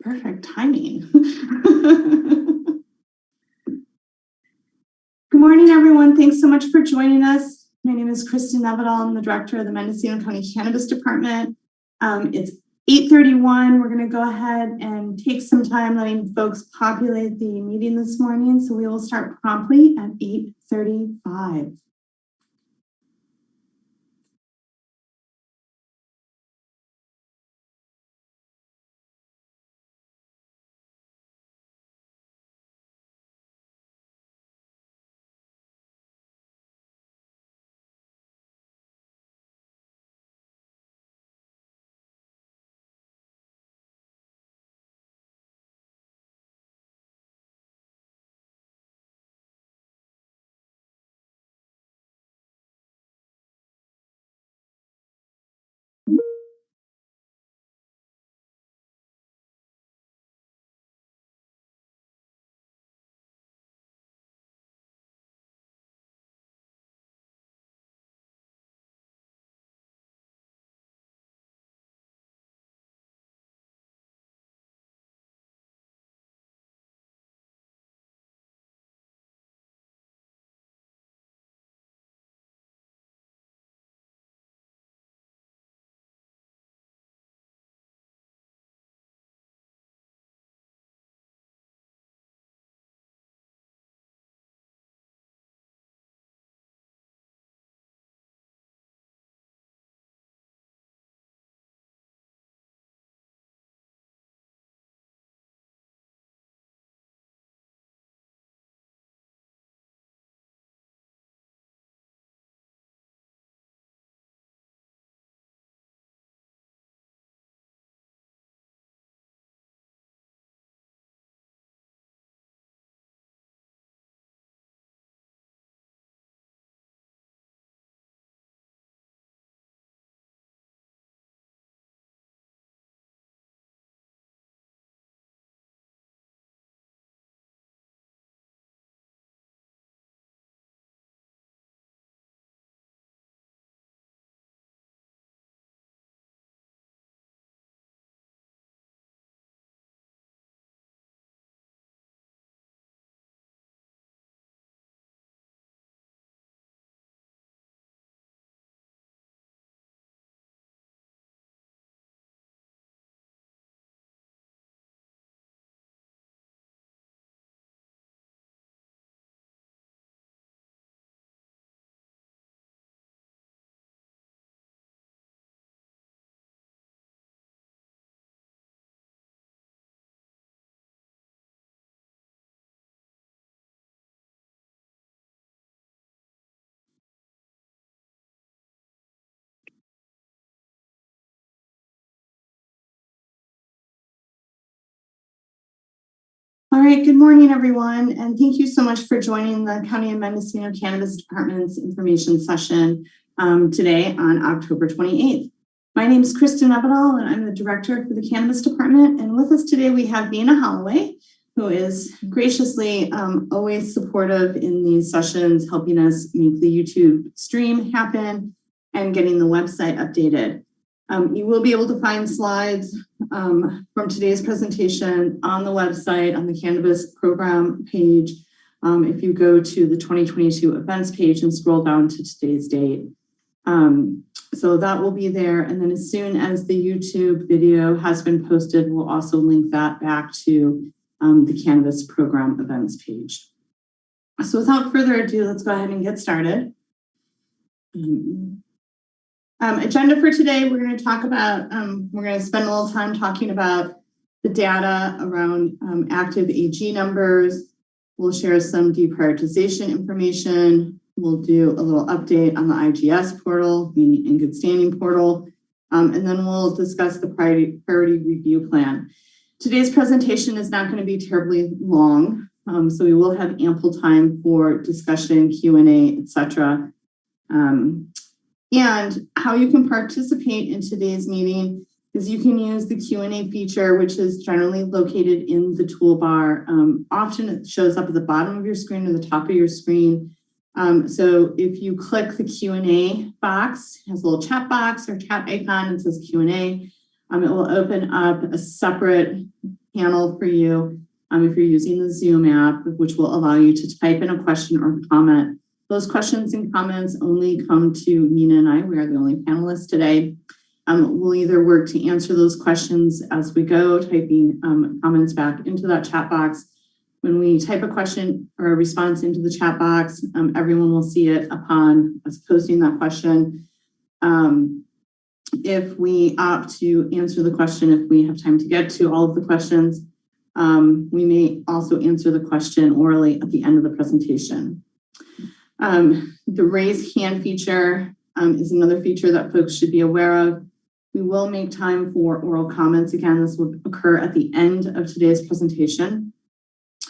Perfect timing. Good morning, everyone. Thanks so much for joining us. My name is Kristen Nevedal. I'm the director of the Mendocino County Cannabis Department. It's 8:31. We're going to go ahead and take some time letting folks populate the meeting this morning. So we will start promptly at 8:35. All right, good morning, everyone, and thank you so much for joining the County of Mendocino Cannabis Department's information session today on October 28th. My name is Kristen Nevedal, and I'm the director for the Cannabis Department. And with us today, we have Dana Holloway, who is graciously always supportive in these sessions, helping us make the YouTube stream happen and getting the website updated. You will be able to find slides from today's presentation on the website on the cannabis program page. If you go to the 2022 events page and scroll down to today's date. So that will be there. And then as soon as the YouTube video has been posted, we'll also link that back to the cannabis program events page. So without further ado, let's go ahead and get started. Agenda for today, we're going to talk about, we're going to spend a little time talking about the data around active AG numbers. We'll share some deprioritization information. We'll do a little update on the IGS portal, meaning in good standing portal, and then we'll discuss the priority review plan. Today's presentation is not going to be terribly long, so we will have ample time for discussion, Q&A, etc. And how you can participate in today's meeting is you can use the Q&A feature, which is generally located in the toolbar. Often it shows up at the bottom of your screen or the top of your screen. So if you click the Q&A box, it has a little chat box or chat icon and says Q&A, it will open up a separate panel for you if you're using the Zoom app, which will allow you to type in a question or comment. Those questions and comments only come to Nina and I. We are the only panelists today. We'll either work to answer those questions as we go, typing comments back into that chat box. When we type a question or a response into the chat box, everyone will see it upon us posting that question. If we opt to answer the question, if we have time to get to all of the questions, we may also answer the question orally at the end of the presentation. The raise hand feature is another feature that folks should be aware of. We will make time for oral comments. Again, this will occur at the end of today's presentation.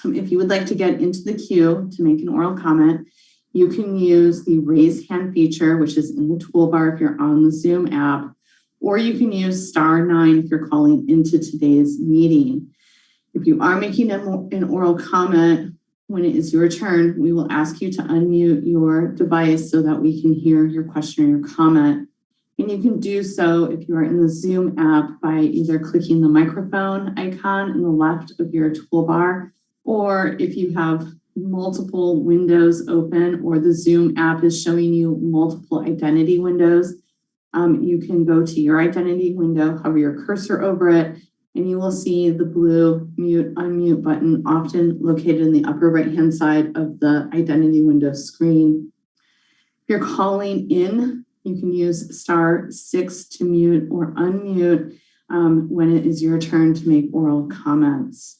If you would like to get into the queue to make an oral comment, you can use the raise hand feature, which is in the toolbar if you're on the Zoom app, or you can use *9 if you're calling into today's meeting. If you are making an oral comment, when it is your turn, we will ask you to unmute your device so that we can hear your question or your comment. And you can do so if you are in the Zoom app by either clicking the microphone icon in the left of your toolbar, or if you have multiple windows open or the Zoom app is showing you multiple identity windows, you can go to your identity window, hover your cursor over it, and you will see the blue mute unmute button often located in the upper right hand side of the identity window screen. If you're calling in, you can use *6 to mute or unmute when it is your turn to make oral comments.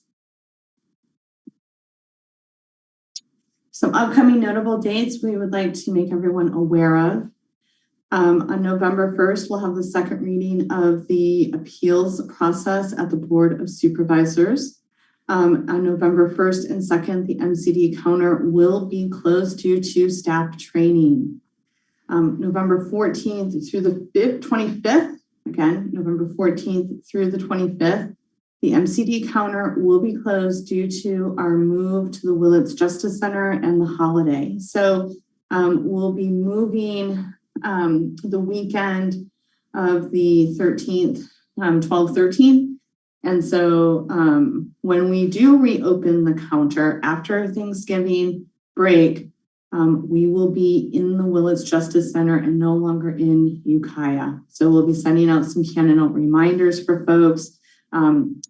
Some upcoming notable dates we would like to make everyone aware of. On November 1st, we'll have the second reading of the appeals process at the Board of Supervisors. On November 1st and 2nd, the MCD counter will be closed due to staff training. November 14th through the 25th, again, November 14th through the 25th, the MCD counter will be closed due to our move to the Willits Justice Center and the holiday. So we'll be moving the weekend of the 13th, 12-13. And so when we do reopen the counter after Thanksgiving break, we will be in the Willits Justice Center and no longer in Ukiah. So we'll be sending out some Canon Note reminders for folks.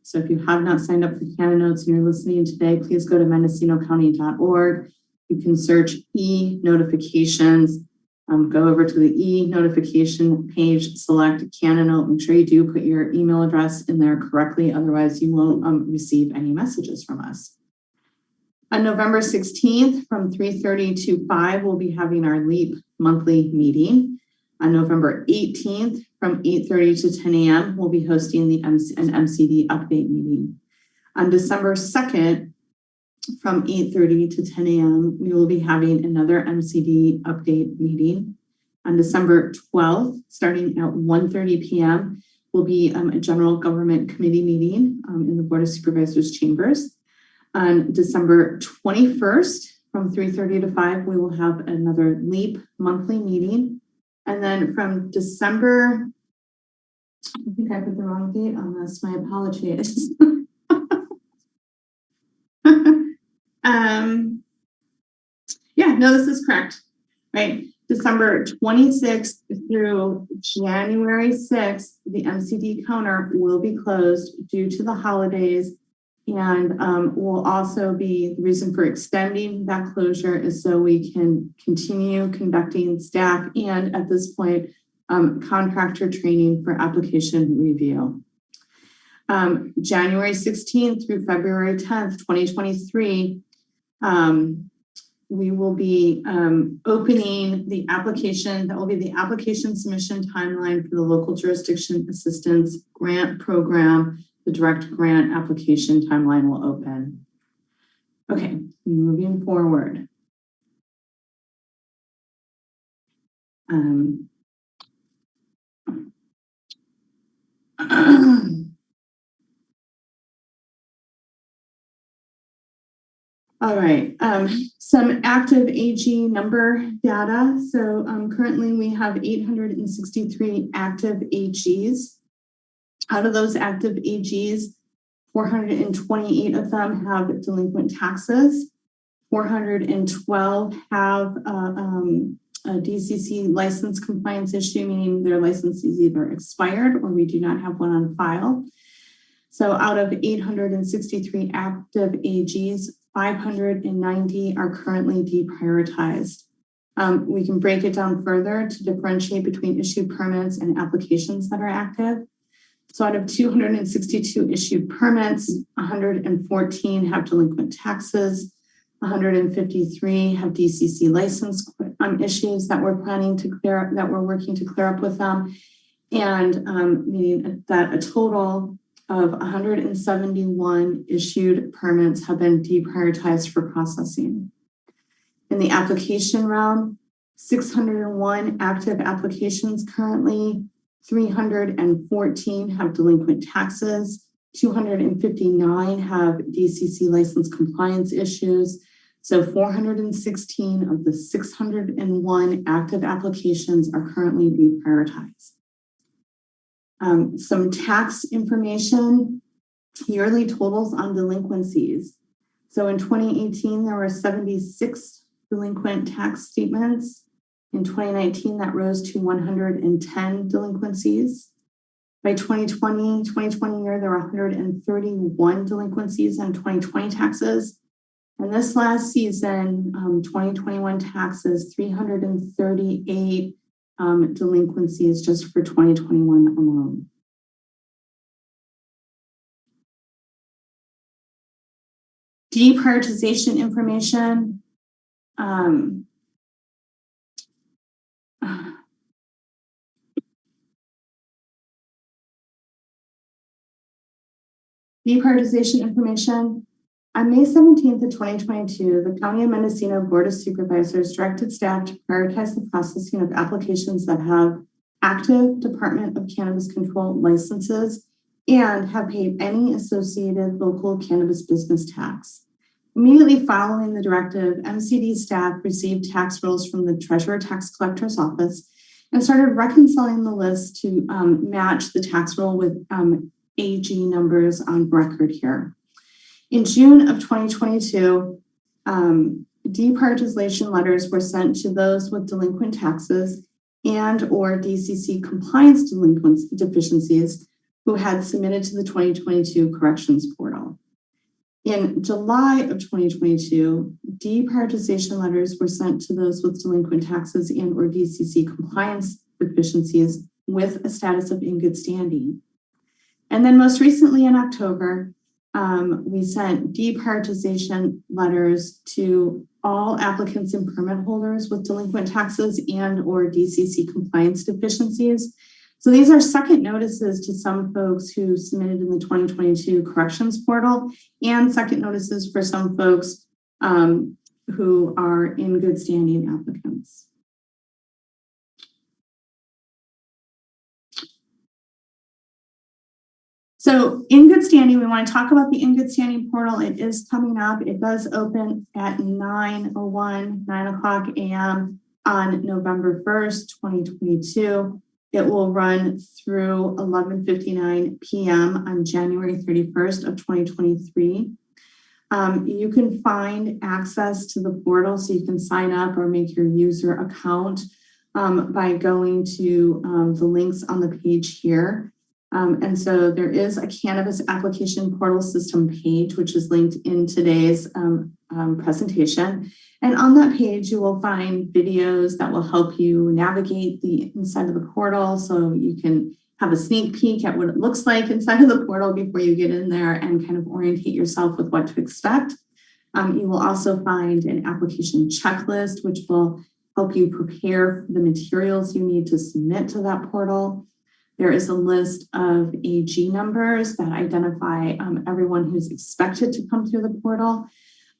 So if you have not signed up for Canon Notes and you're listening today, please go to mendocinocounty.org. You can search e-notifications. Go over to the e-notification page, select Canon Note. Make sure you do put your email address in there correctly. Otherwise, you won't receive any messages from us. On November 16th, from 3:30 to 5, we'll be having our LEAP monthly meeting. On November 18th, from 8:30 to 10 a.m., we'll be hosting an MCD update meeting. On December 2nd, from 8:30 to 10 a.m., we will be having another MCD update meeting. On December 12th, starting at 1:30 p.m., will be a general government committee meeting in the Board of Supervisors chambers. On December 21st, from 3:30 to 5, we will have another LEAP monthly meeting. And then from December, I think I put the wrong date on this, my apologies. Yeah, no, this is correct, right? December 26th through January 6th, the MCD counter will be closed due to the holidays. And will also be, the reason for extending that closure is so we can continue conducting staff and at this point, contractor training for application review. January 16th through February 10th, 2023, we will be opening the application. That will be the application submission timeline for the Local Jurisdiction Assistance Grant Program. The direct grant application timeline will open. Okay, moving forward. All right, some active AG number data. So currently we have 863 active AGs. Out of those active AGs, 428 of them have delinquent taxes. 412 have a DCC license compliance issue, meaning their license is either expired or we do not have one on file. So out of 863 active AGs, 590 are currently deprioritized. We can break it down further to differentiate between issued permits and applications that are active. So out of 262 issued permits, 114 have delinquent taxes, 153 have DCC license issues that we're planning to clear up, that we're working to clear up with them. And meaning that a total of 171 issued permits have been deprioritized for processing. In the application realm, 601 active applications currently, 314 have delinquent taxes, 259 have DCC license compliance issues. So 416 of the 601 active applications are currently deprioritized. Some tax information, yearly totals on delinquencies. So in 2018, there were 76 delinquent tax statements. In 2019, that rose to 110 delinquencies. By 2020 year, there were 131 delinquencies on 2020 taxes. And this last season, 2021 taxes, 338 delinquencies just for 2021 alone. Deprioritization information. Deprioritization information. On May 17th of 2022, the County of Mendocino Board of Supervisors directed staff to prioritize the processing of applications that have active Department of Cannabis Control licenses and have paid any associated local cannabis business tax. Immediately following the directive, MCD staff received tax rolls from the Treasurer Tax Collector's Office and started reconciling the list to match the tax roll with AG numbers on record here. In June of 2022, deprioritization letters were sent to those with delinquent taxes and or DCC compliance deficiencies who had submitted to the 2022 corrections portal. In July of 2022, deprioritization letters were sent to those with delinquent taxes and or DCC compliance deficiencies with a status of in good standing. And then most recently in October, we sent deprioritization letters to all applicants and permit holders with delinquent taxes and or DCC compliance deficiencies. So these are second notices to some folks who submitted in the 2022 corrections portal and second notices for some folks who are in good standing applicants. So in good standing, we want to talk about the in good standing portal. It is coming up. It does open at 9 o'clock a.m. on November 1st, 2022. It will run through 11:59 p.m. on January 31st of 2023. You can find access to the portal so you can sign up or make your user account by going to the links on the page here. And so there is a cannabis application portal system page, which is linked in today's presentation. And on that page, you will find videos that will help you navigate the inside of the portal. So you can have a sneak peek at what it looks like inside of the portal before you get in there and kind of orientate yourself with what to expect. You will also find an application checklist, which will help you prepare the materials you need to submit to that portal. There is a list of AG numbers that identify everyone who's expected to come through the portal.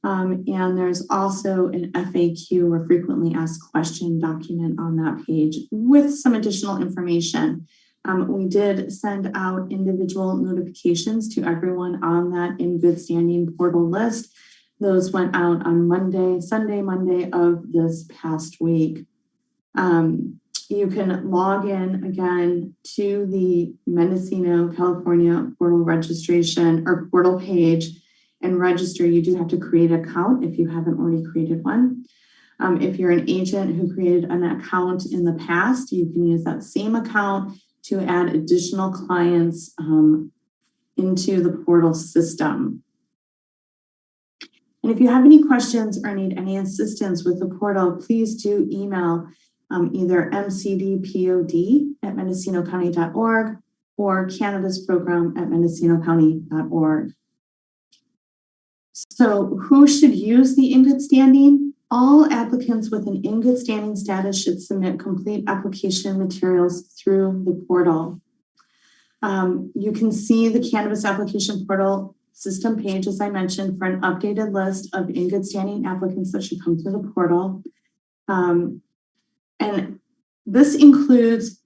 And there's also an FAQ or frequently asked question document on that page with some additional information. We did send out individual notifications to everyone on that in good standing portal list. Those went out on Monday of this past week. You can log in again to the Mendocino, California portal registration or portal page and register. You do have to create an account if you haven't already created one. If you're an agent who created an account in the past, you can use that same account to add additional clients into the portal system. And if you have any questions or need any assistance with the portal, please do email either mcdpod@mendocinocounty.org or cannabisprogram@mendocinocounty.org. So who should use the in good standing? All applicants with an in good standing status should submit complete application materials through the portal. You can see the cannabis application portal system page, as I mentioned, for an updated list of in good standing applicants that should come through the portal. And this includes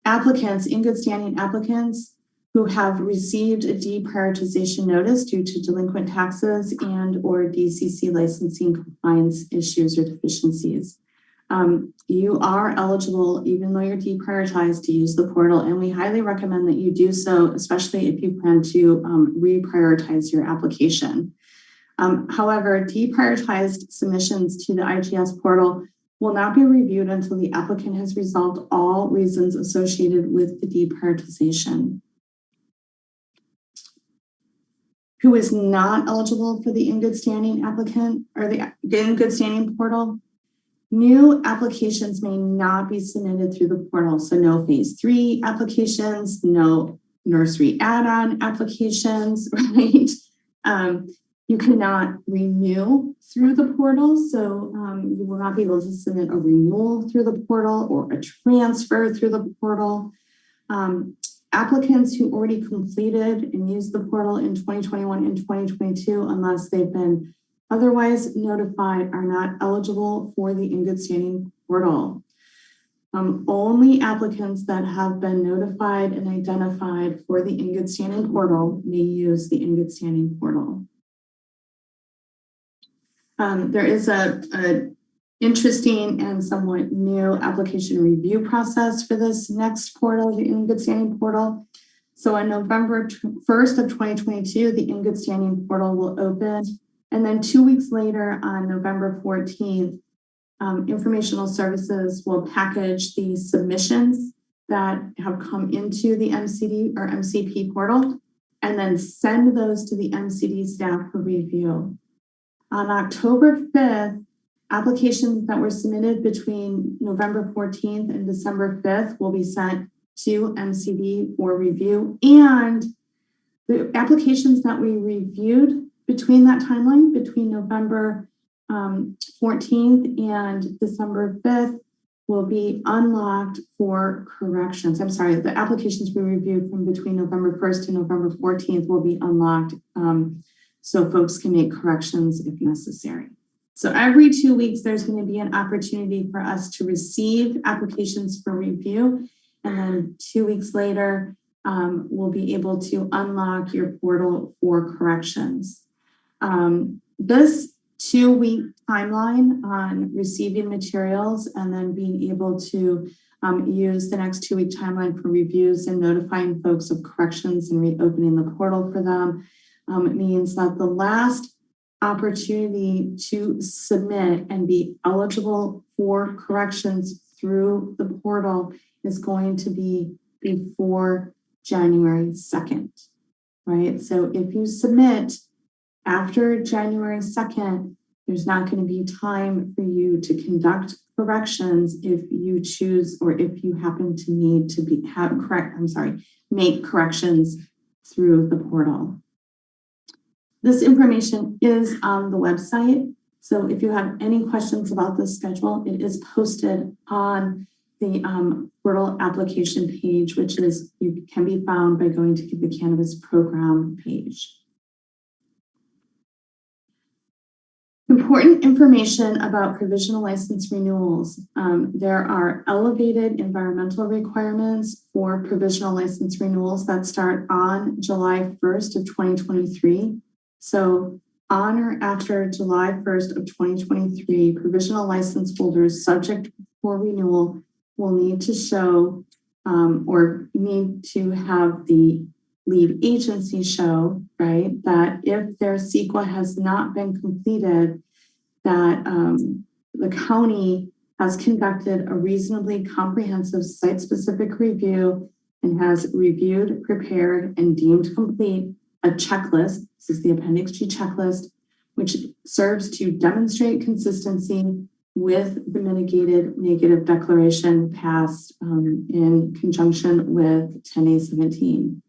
applicants, in good standing applicants who have received a deprioritization notice due to delinquent taxes and or DCC licensing compliance issues or deficiencies. You are eligible, even though you're deprioritized, to use the portal, and we highly recommend that you do so, especially if you plan to reprioritize your application. However, deprioritized submissions to the IGS portal will not be reviewed until the applicant has resolved all reasons associated with the deprioritization. Who is not eligible for the in good standing applicant or the in good standing portal? New applications may not be submitted through the portal. So no phase 3 applications, no nursery add-on applications, right? You cannot renew through the portal. So you will not be able to submit a renewal through the portal or a transfer through the portal. Applicants who already completed and used the portal in 2021 and 2022, unless they've been otherwise notified, are not eligible for the in good standing portal. Only applicants that have been notified and identified for the in good standing portal may use the in good standing portal. There is a interesting and somewhat new application review process for this next portal, the in good standing portal. So on November 1st of 2022, the in good standing portal will open. And then 2 weeks later, on November 14th, informational services will package the submissions that have come into the MCD or MCP portal and then send those to the MCD staff for review. On October 5th, applications that were submitted between November 14th and December 5th will be sent to MCD for review. And the applications that we reviewed between that timeline, between November 14th and December 5th, will be unlocked for corrections. I'm sorry, the applications we reviewed from between November 1st and November 14th will be unlocked so folks can make corrections if necessary. So every 2 weeks, there's going to be an opportunity for us to receive applications for review. And then 2 weeks later, we'll be able to unlock your portal for corrections. This 2-week timeline on receiving materials and then being able to use the next 2-week timeline for reviews and notifying folks of corrections and reopening the portal for them means that the last opportunity to submit and be eligible for corrections through the portal is going to be before January 2nd, right? So if you submit after January 2nd, there's not going to be time for you to conduct corrections if you choose or if you happen to need to make corrections through the portal. This information is on the website. So if you have any questions about this schedule, it is posted on the portal application page, which can be found by going to the cannabis program page. Important information about provisional license renewals. There are elevated environmental requirements for provisional license renewals that start on July 1st of 2023. So on or after July 1st of 2023, provisional license holders subject for renewal will need to show or need to have the lead agency show, right, that if their CEQA has not been completed, that the county has conducted a reasonably comprehensive site-specific review and has reviewed, prepared, and deemed complete a checklist. This is the Appendix G checklist, which serves to demonstrate consistency with the mitigated negative declaration passed in conjunction with 10A17.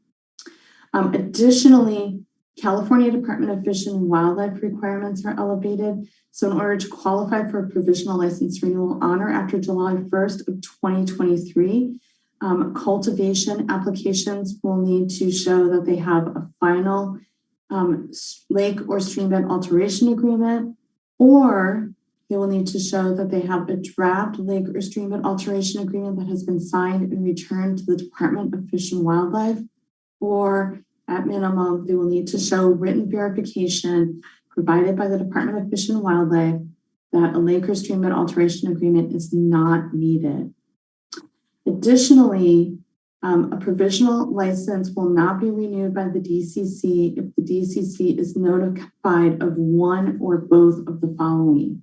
Additionally, California Department of Fish and Wildlife requirements are elevated. So in order to qualify for a provisional license renewal on or after July 1st of 2023, cultivation applications will need to show that they have a final lake or streambed alteration agreement, or they will need to show that they have a draft lake or streambed alteration agreement that has been signed and returned to the Department of Fish and Wildlife, or at minimum, they will need to show written verification provided by the Department of Fish and Wildlife that a lake or streambed alteration agreement is not needed. Additionally, a provisional license will not be renewed by the DCC if the DCC is notified of one or both of the following.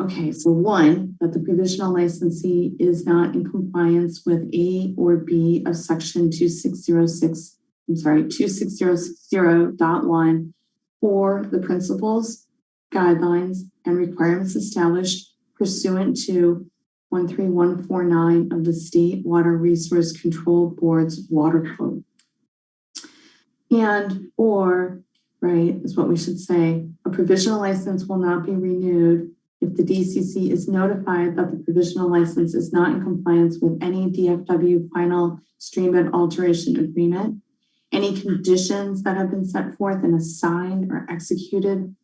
Okay, so one, that the provisional licensee is not in compliance with A or B of section 2660.1 or the principles, guidelines, and requirements established pursuant to 13149 of the State Water Resource Control Board's Water Code. And or, right, is what we should say, a provisional license will not be renewed if the DCC is notified that the provisional license is not in compliance with any DFW final streambed alteration agreement, any conditions that have been set forth in a signed or executed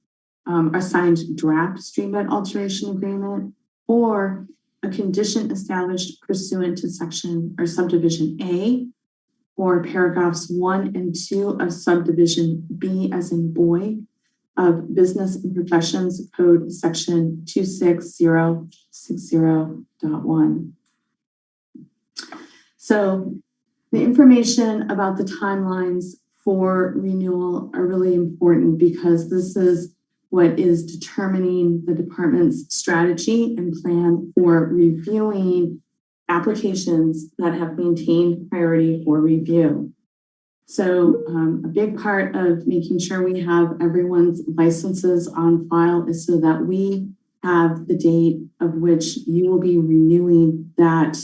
signed draft streambed alteration agreement, or a condition established pursuant to section or subdivision A, or paragraphs 1 and 2 of subdivision B as in boy of Business and Professions Code section 26060.1. So the information about the timelines for renewal are really important because this is what is determining the department's strategy and plan for reviewing applications that have maintained priority for review. So a big part of making sure we have everyone's licenses on file is so that we have the date of which you will be renewing that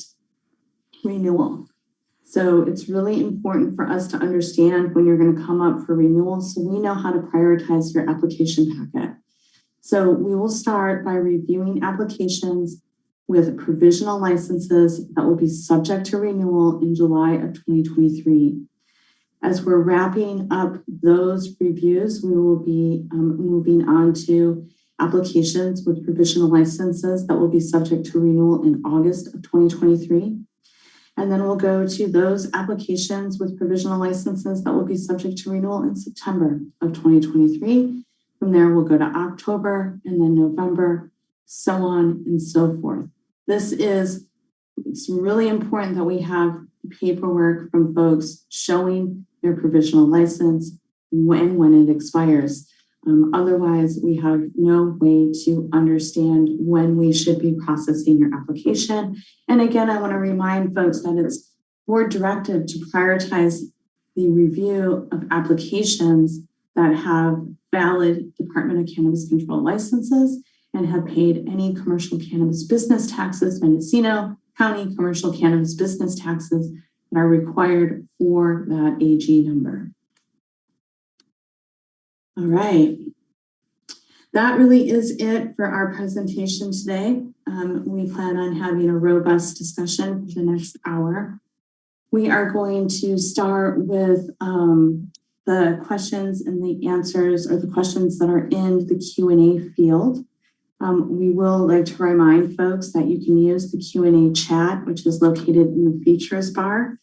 renewal. So it's really important for us to understand when you're going to come up for renewal so we know how to prioritize your application packet. So we will start by reviewing applications with provisional licenses that will be subject to renewal in July of 2023. As we're wrapping up those reviews, we will be moving on to applications with provisional licenses that will be subject to renewal in August of 2023. And then we'll go to those applications with provisional licenses that will be subject to renewal in September of 2023. From there, we'll go to October and then November, so on and so forth. It's really important that we have paperwork from folks showing their provisional license when it expires. Otherwise, we have no way to understand when we should be processing your application. And again, I want to remind folks that it's board directive to prioritize the review of applications that have valid Department of Cannabis Control licenses and have paid any commercial cannabis business taxes, Mendocino County commercial cannabis business taxes that are required for that AG number. All right. That really is it for our presentation today. We plan on having a robust discussion for the next hour. We are going to start with the questions and the answers, or the questions that are in the Q&A field. We will like to remind folks that you can use the Q&A chat, which is located in the features bar.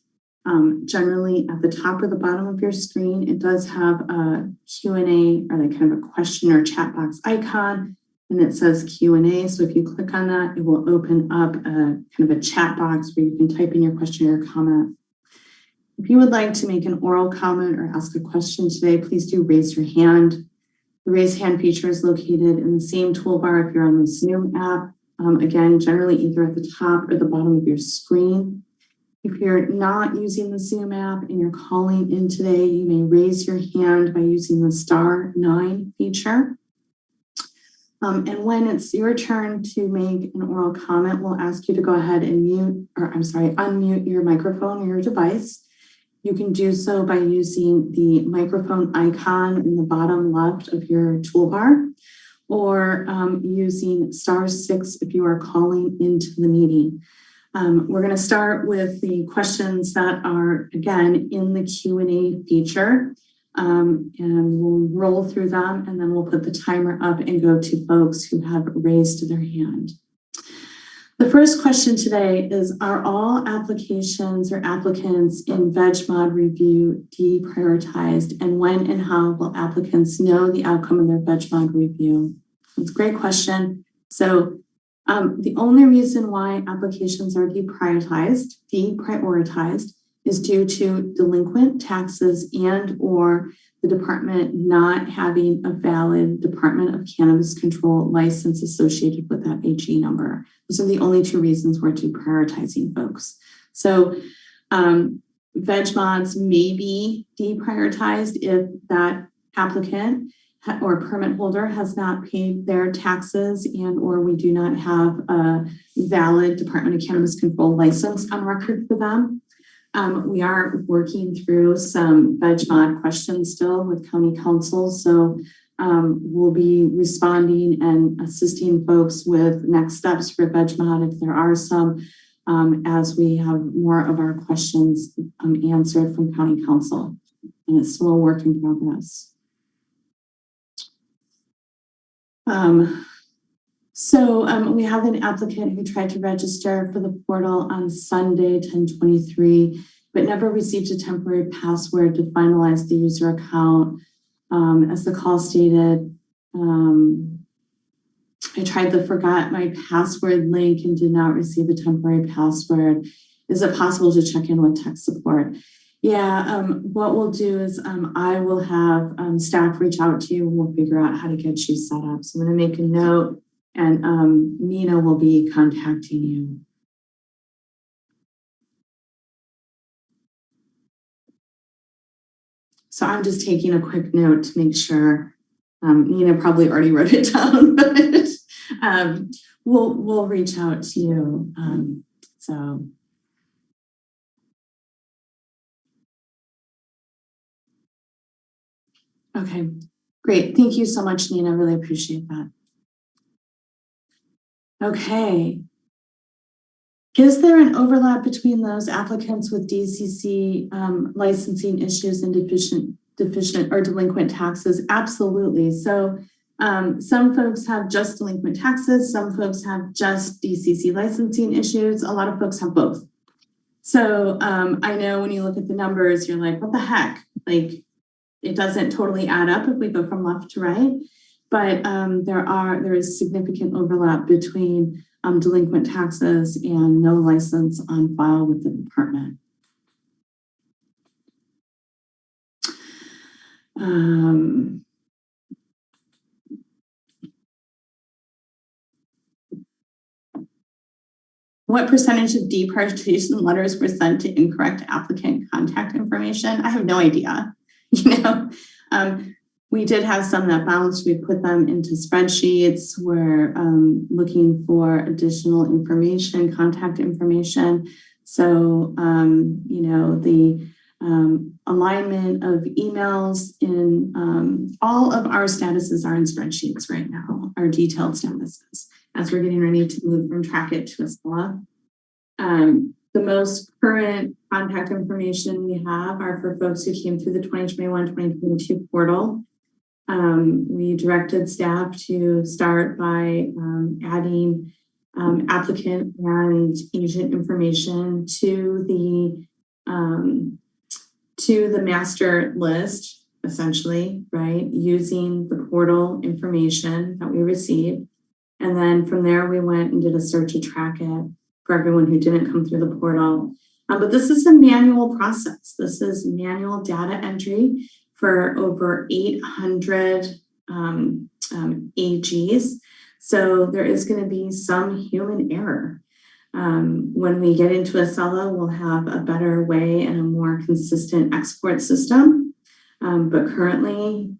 Generally at the top or the bottom of your screen, it does have a Q&A or like kind of a question or chat box icon and it says Q&A. So if you click on that, it will open up a kind of a chat box where you can type in your question or comment. If you would like to make an oral comment or ask a question today, please do raise your hand. The raise hand feature is located in the same toolbar if you're on the Zoom app. Again, generally either at the top or the bottom of your screen. If you're not using the Zoom app and you're calling in today, you may raise your hand by using the *9 feature. And when it's your turn to make an oral comment, we'll ask you to go ahead and unmute your microphone or your device. You can do so by using the microphone icon in the bottom left of your toolbar, or using *6 if you are calling into the meeting. We're going to start with the questions that are, again, in the Q&A feature, and we'll roll through them, and then we'll put the timer up and go to folks who have raised their hand. The first question today is, are all applications or applicants in VegMod review deprioritized, and when and how will applicants know the outcome of their VegMod review? That's a great question. So the only reason why applications are deprioritized is due to delinquent taxes and or the department not having a valid Department of Cannabis Control license associated with that HE number. Those are the only two reasons we're deprioritizing folks. So VegMods may be deprioritized if that applicant or permit holder has not paid their taxes and or we do not have a valid Department of Cannabis Control license on record for them. We are working through some VegMod questions still with County Council, so we'll be responding and assisting folks with next steps for VegMod if there are some, as we have more of our questions answered from County Council, and it's still a work in progress. We have an applicant who tried to register for the portal on Sunday, 10/23, but never received a temporary password to finalize the user account. As the call stated, I tried the forgot my password link and did not receive a temporary password. Is it possible to check in with tech support? Yeah, what we'll do is I will have staff reach out to you and we'll figure out how to get you set up. So I'm going to make a note, and Nina will be contacting you. So I'm just taking a quick note to make sure. Nina probably already wrote it down, but we'll reach out to you. Okay, great. Thank you so much, Nina. Really appreciate that. Okay. Is there an overlap between those applicants with DCC licensing issues and deficient or delinquent taxes? Absolutely. So some folks have just delinquent taxes. Some folks have just DCC licensing issues. A lot of folks have both. So I know when you look at the numbers, you're like, what the heck? Like, it doesn't totally add up if we go from left to right, but there is significant overlap between delinquent taxes and no license on file with the department. What percentage of deprioritization letters were sent to incorrect applicant contact information? I have no idea. We did have some that bounced. We put them into spreadsheets. We're looking for additional information, contact information. So, the alignment of emails in all of our statuses are in spreadsheets right now, our detailed statuses, as we're getting ready to move from Trackit to Estella. The most current contact information we have are for folks who came through the 2021-2022 portal. We directed staff to start by adding applicant and agent information to the master list, essentially, right? Using the portal information that we received. And then from there, we went and did a search and track it for everyone who didn't come through the portal. But this is a manual process. This is manual data entry for over 800 AGs. So there is going to be some human error. When we get into Acela, we'll have a better way and a more consistent export system. But currently,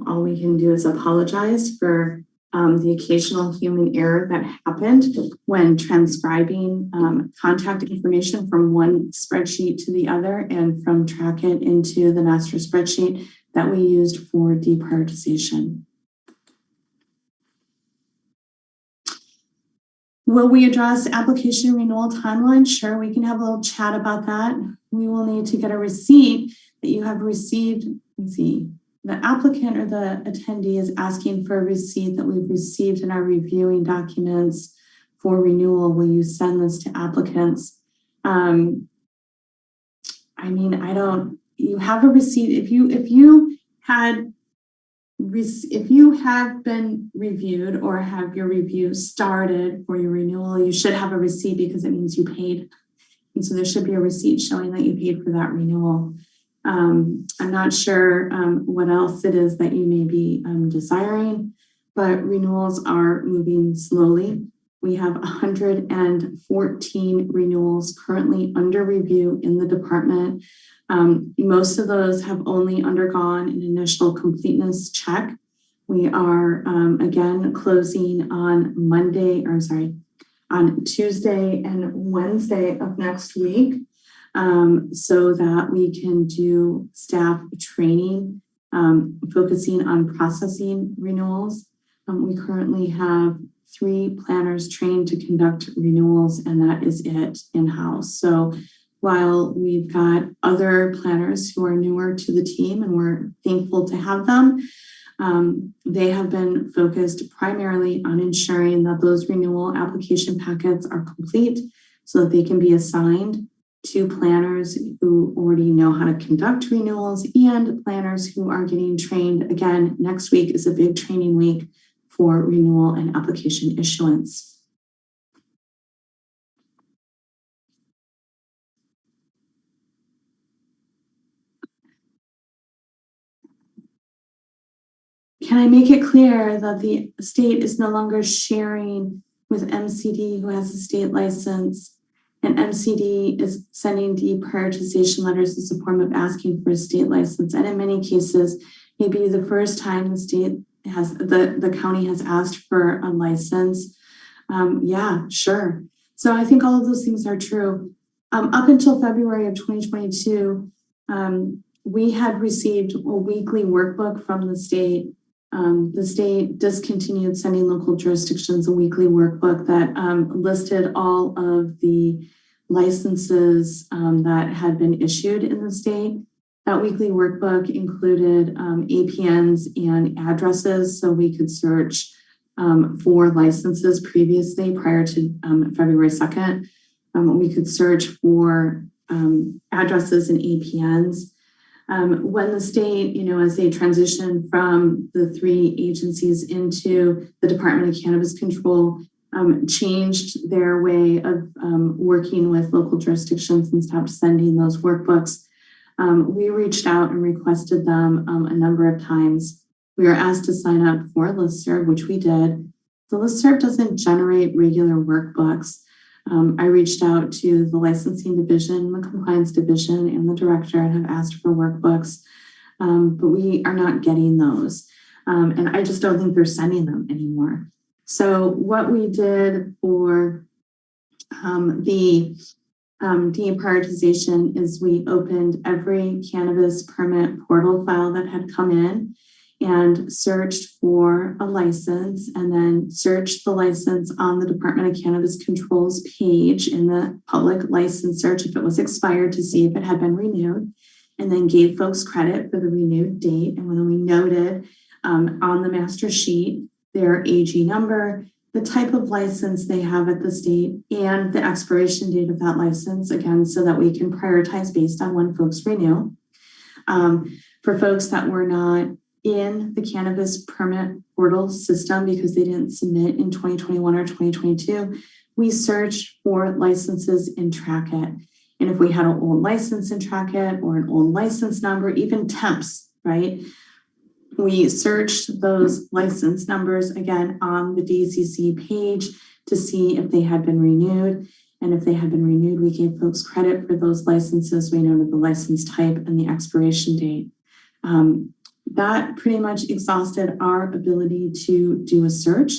all we can do is apologize for the occasional human error that happened when transcribing contact information from one spreadsheet to the other and from track it into the master spreadsheet that we used for deprioritization. Will we address application renewal timeline? Sure, we can have a little chat about that. We will need to get a receipt that you have received. Let's see, the applicant or the attendee is asking for a receipt that we've received in our reviewing documents for renewal. Will you send this to applicants? You have a receipt. If you have been reviewed or have your review started for your renewal, you should have a receipt because it means you paid. And so there should be a receipt showing that you paid for that renewal. I'm not sure what else it is that you may be desiring, but renewals are moving slowly. We have 114 renewals currently under review in the department. Most of those have only undergone an initial completeness check. We are again closing on Tuesday and Wednesday of next week, so that we can do staff training, focusing on processing renewals. We currently have 3 planners trained to conduct renewals, and that is it in-house. So while we've got other planners who are newer to the team, and we're thankful to have them, they have been focused primarily on ensuring that those renewal application packets are complete so that they can be assigned to planners who already know how to conduct renewals and planners who are getting trained. Again, next week is a big training week for renewal and application issuance. Can I make it clear that the state is no longer sharing with MCD, who has a state license, and MCD is sending deprioritization letters as a form of asking for a state license? And in many cases, maybe the first time the county has asked for a license. Yeah, sure. So I think all of those things are true. Up until February of 2022, we had received a weekly workbook from the state. The state discontinued sending local jurisdictions a weekly workbook that listed all of the licenses that had been issued in the state. That weekly workbook included APNs and addresses, so we could search for licenses previously prior to February 2nd. We could search for addresses and APNs. When the state, as they transitioned from the 3 agencies into the Department of Cannabis Control, changed their way of working with local jurisdictions and stopped sending those workbooks, we reached out and requested them a number of times. We were asked to sign up for a listserv, which we did. The listserv doesn't generate regular workbooks. I reached out to the licensing division, the compliance division, and the director and have asked for workbooks, but we are not getting those. And I just don't think they're sending them anymore. So what we did for the deprioritization is we opened every cannabis permit portal file that had come in and searched for a license, and then searched the license on the Department of Cannabis Control's page in the public license search if it was expired to see if it had been renewed, and then gave folks credit for the renewed date. And when we noted on the master sheet their AG number, the type of license they have at the state, and the expiration date of that license, again, so that we can prioritize based on when folks renew. For folks that were not in the cannabis permit portal system because they didn't submit in 2021 or 2022, we searched for licenses and track it. And if we had an old license and track it or an old license number, even temps, right? We searched those license numbers again on the DCC page to see if they had been renewed. And if they had been renewed, we gave folks credit for those licenses. We noted the license type and the expiration date. That pretty much exhausted our ability to do a search.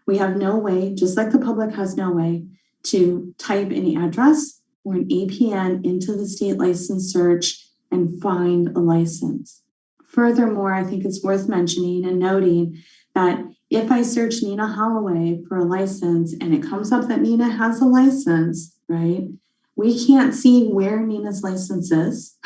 We have no way, just like the public has no way, to type any address or an APN into the state license search and find a license. Furthermore, I think it's worth mentioning and noting that if I search Nina Holloway for a license and it comes up that Nina has a license, right? We can't see where Nina's license is.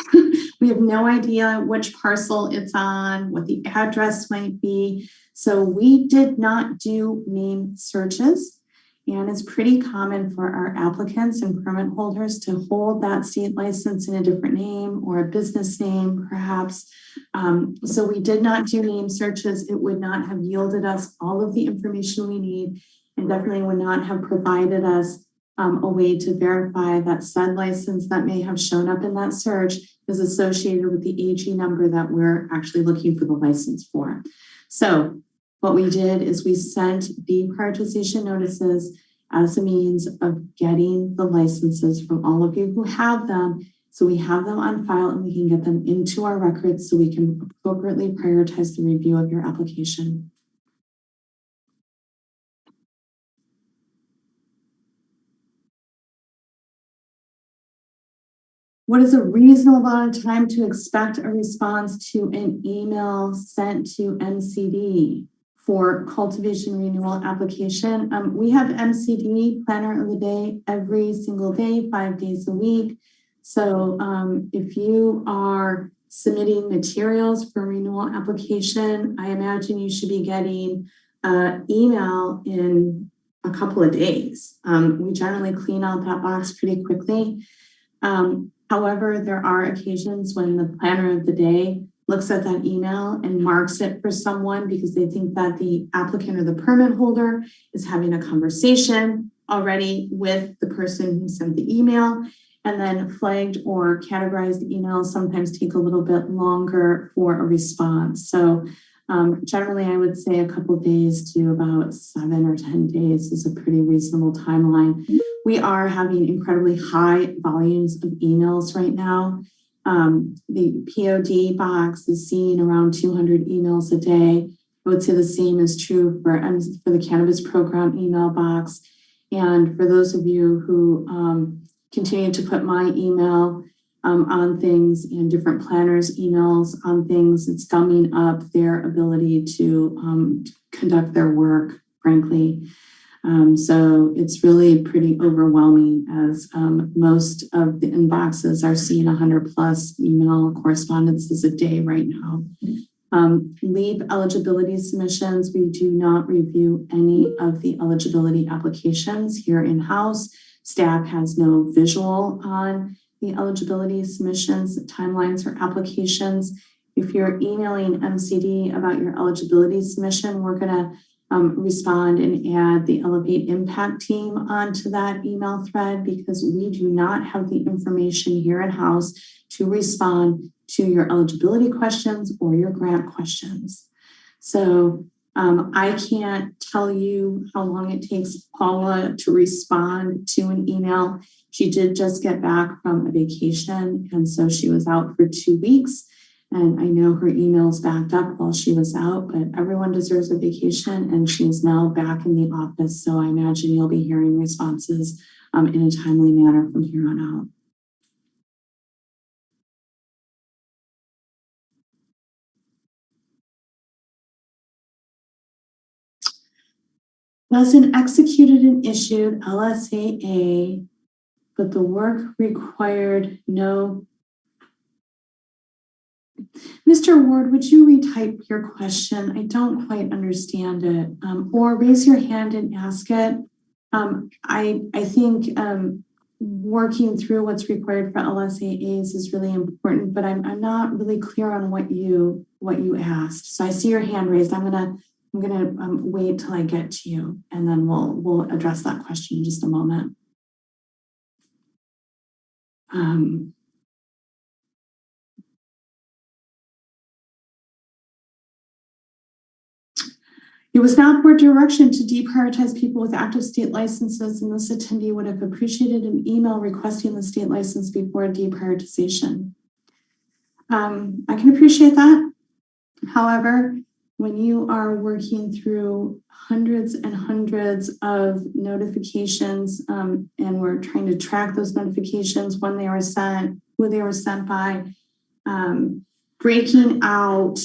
We have no idea which parcel it's on, what the address might be. So we did not do name searches. And it's pretty common for our applicants and permit holders to hold that state license in a different name or a business name, perhaps. So we did not do name searches. It would not have yielded us all of the information we need and definitely would not have provided us a way to verify that said license that may have shown up in that search is associated with the AG number that we're actually looking for the license for. So what we did is we sent deprioritization notices as a means of getting the licenses from all of you who have them. So we have them on file and we can get them into our records so we can appropriately prioritize the review of your application. What is a reasonable amount of time to expect a response to an email sent to MCD for cultivation renewal application? We have MCD planner of the day every single day, 5 days a week. So if you are submitting materials for renewal application, I imagine you should be getting email in a couple of days. We generally clean out that box pretty quickly. However, there are occasions when the planner of the day looks at that email and marks it for someone because they think that the applicant or the permit holder is having a conversation already with the person who sent the email. And then flagged or categorized emails sometimes take a little bit longer for a response. So generally, I would say a couple of days to about 7 or 10 days is a pretty reasonable timeline. We are having incredibly high volumes of emails right now. The POD box is seeing around 200 emails a day. I would say the same is true for the cannabis program email box. And for those of you who continue to put my email on things and different planners' emails on things, it's gumming up their ability to conduct their work, frankly. So it's really pretty overwhelming as most of the inboxes are seeing 100 plus email correspondences a day right now. LEAP eligibility submissions, we do not review any of the eligibility applications here in-house. Staff has no visual on the eligibility submissions, timelines, or applications. If you're emailing MCD about your eligibility submission, we're going to respond and add the Elevate Impact team onto that email thread because we do not have the information here in-house to respond to your eligibility questions or your grant questions. So I can't tell you how long it takes Paula to respond to an email. She did just get back from a vacation, and so she was out for 2 weeks. And I know her emails backed up while she was out, but everyone deserves a vacation, and she's now back in the office. So I imagine you'll be hearing responses in a timely manner from here on out. Was an executed and issued LSAA, but the work required no. Mr. Ward, would you retype your question? I don't quite understand it. Or raise your hand and ask it. I think working through what's required for LSAAs is really important, but I'm not really clear on what you asked. So I see your hand raised. I'm gonna wait till I get to you, and then we'll address that question in just a moment. It was not board direction to deprioritize people with active state licenses, and this attendee would have appreciated an email requesting the state license before deprioritization. I can appreciate that. However, when you are working through hundreds and hundreds of notifications, and we're trying to track those notifications, when they were sent, who they were sent by, breaking out,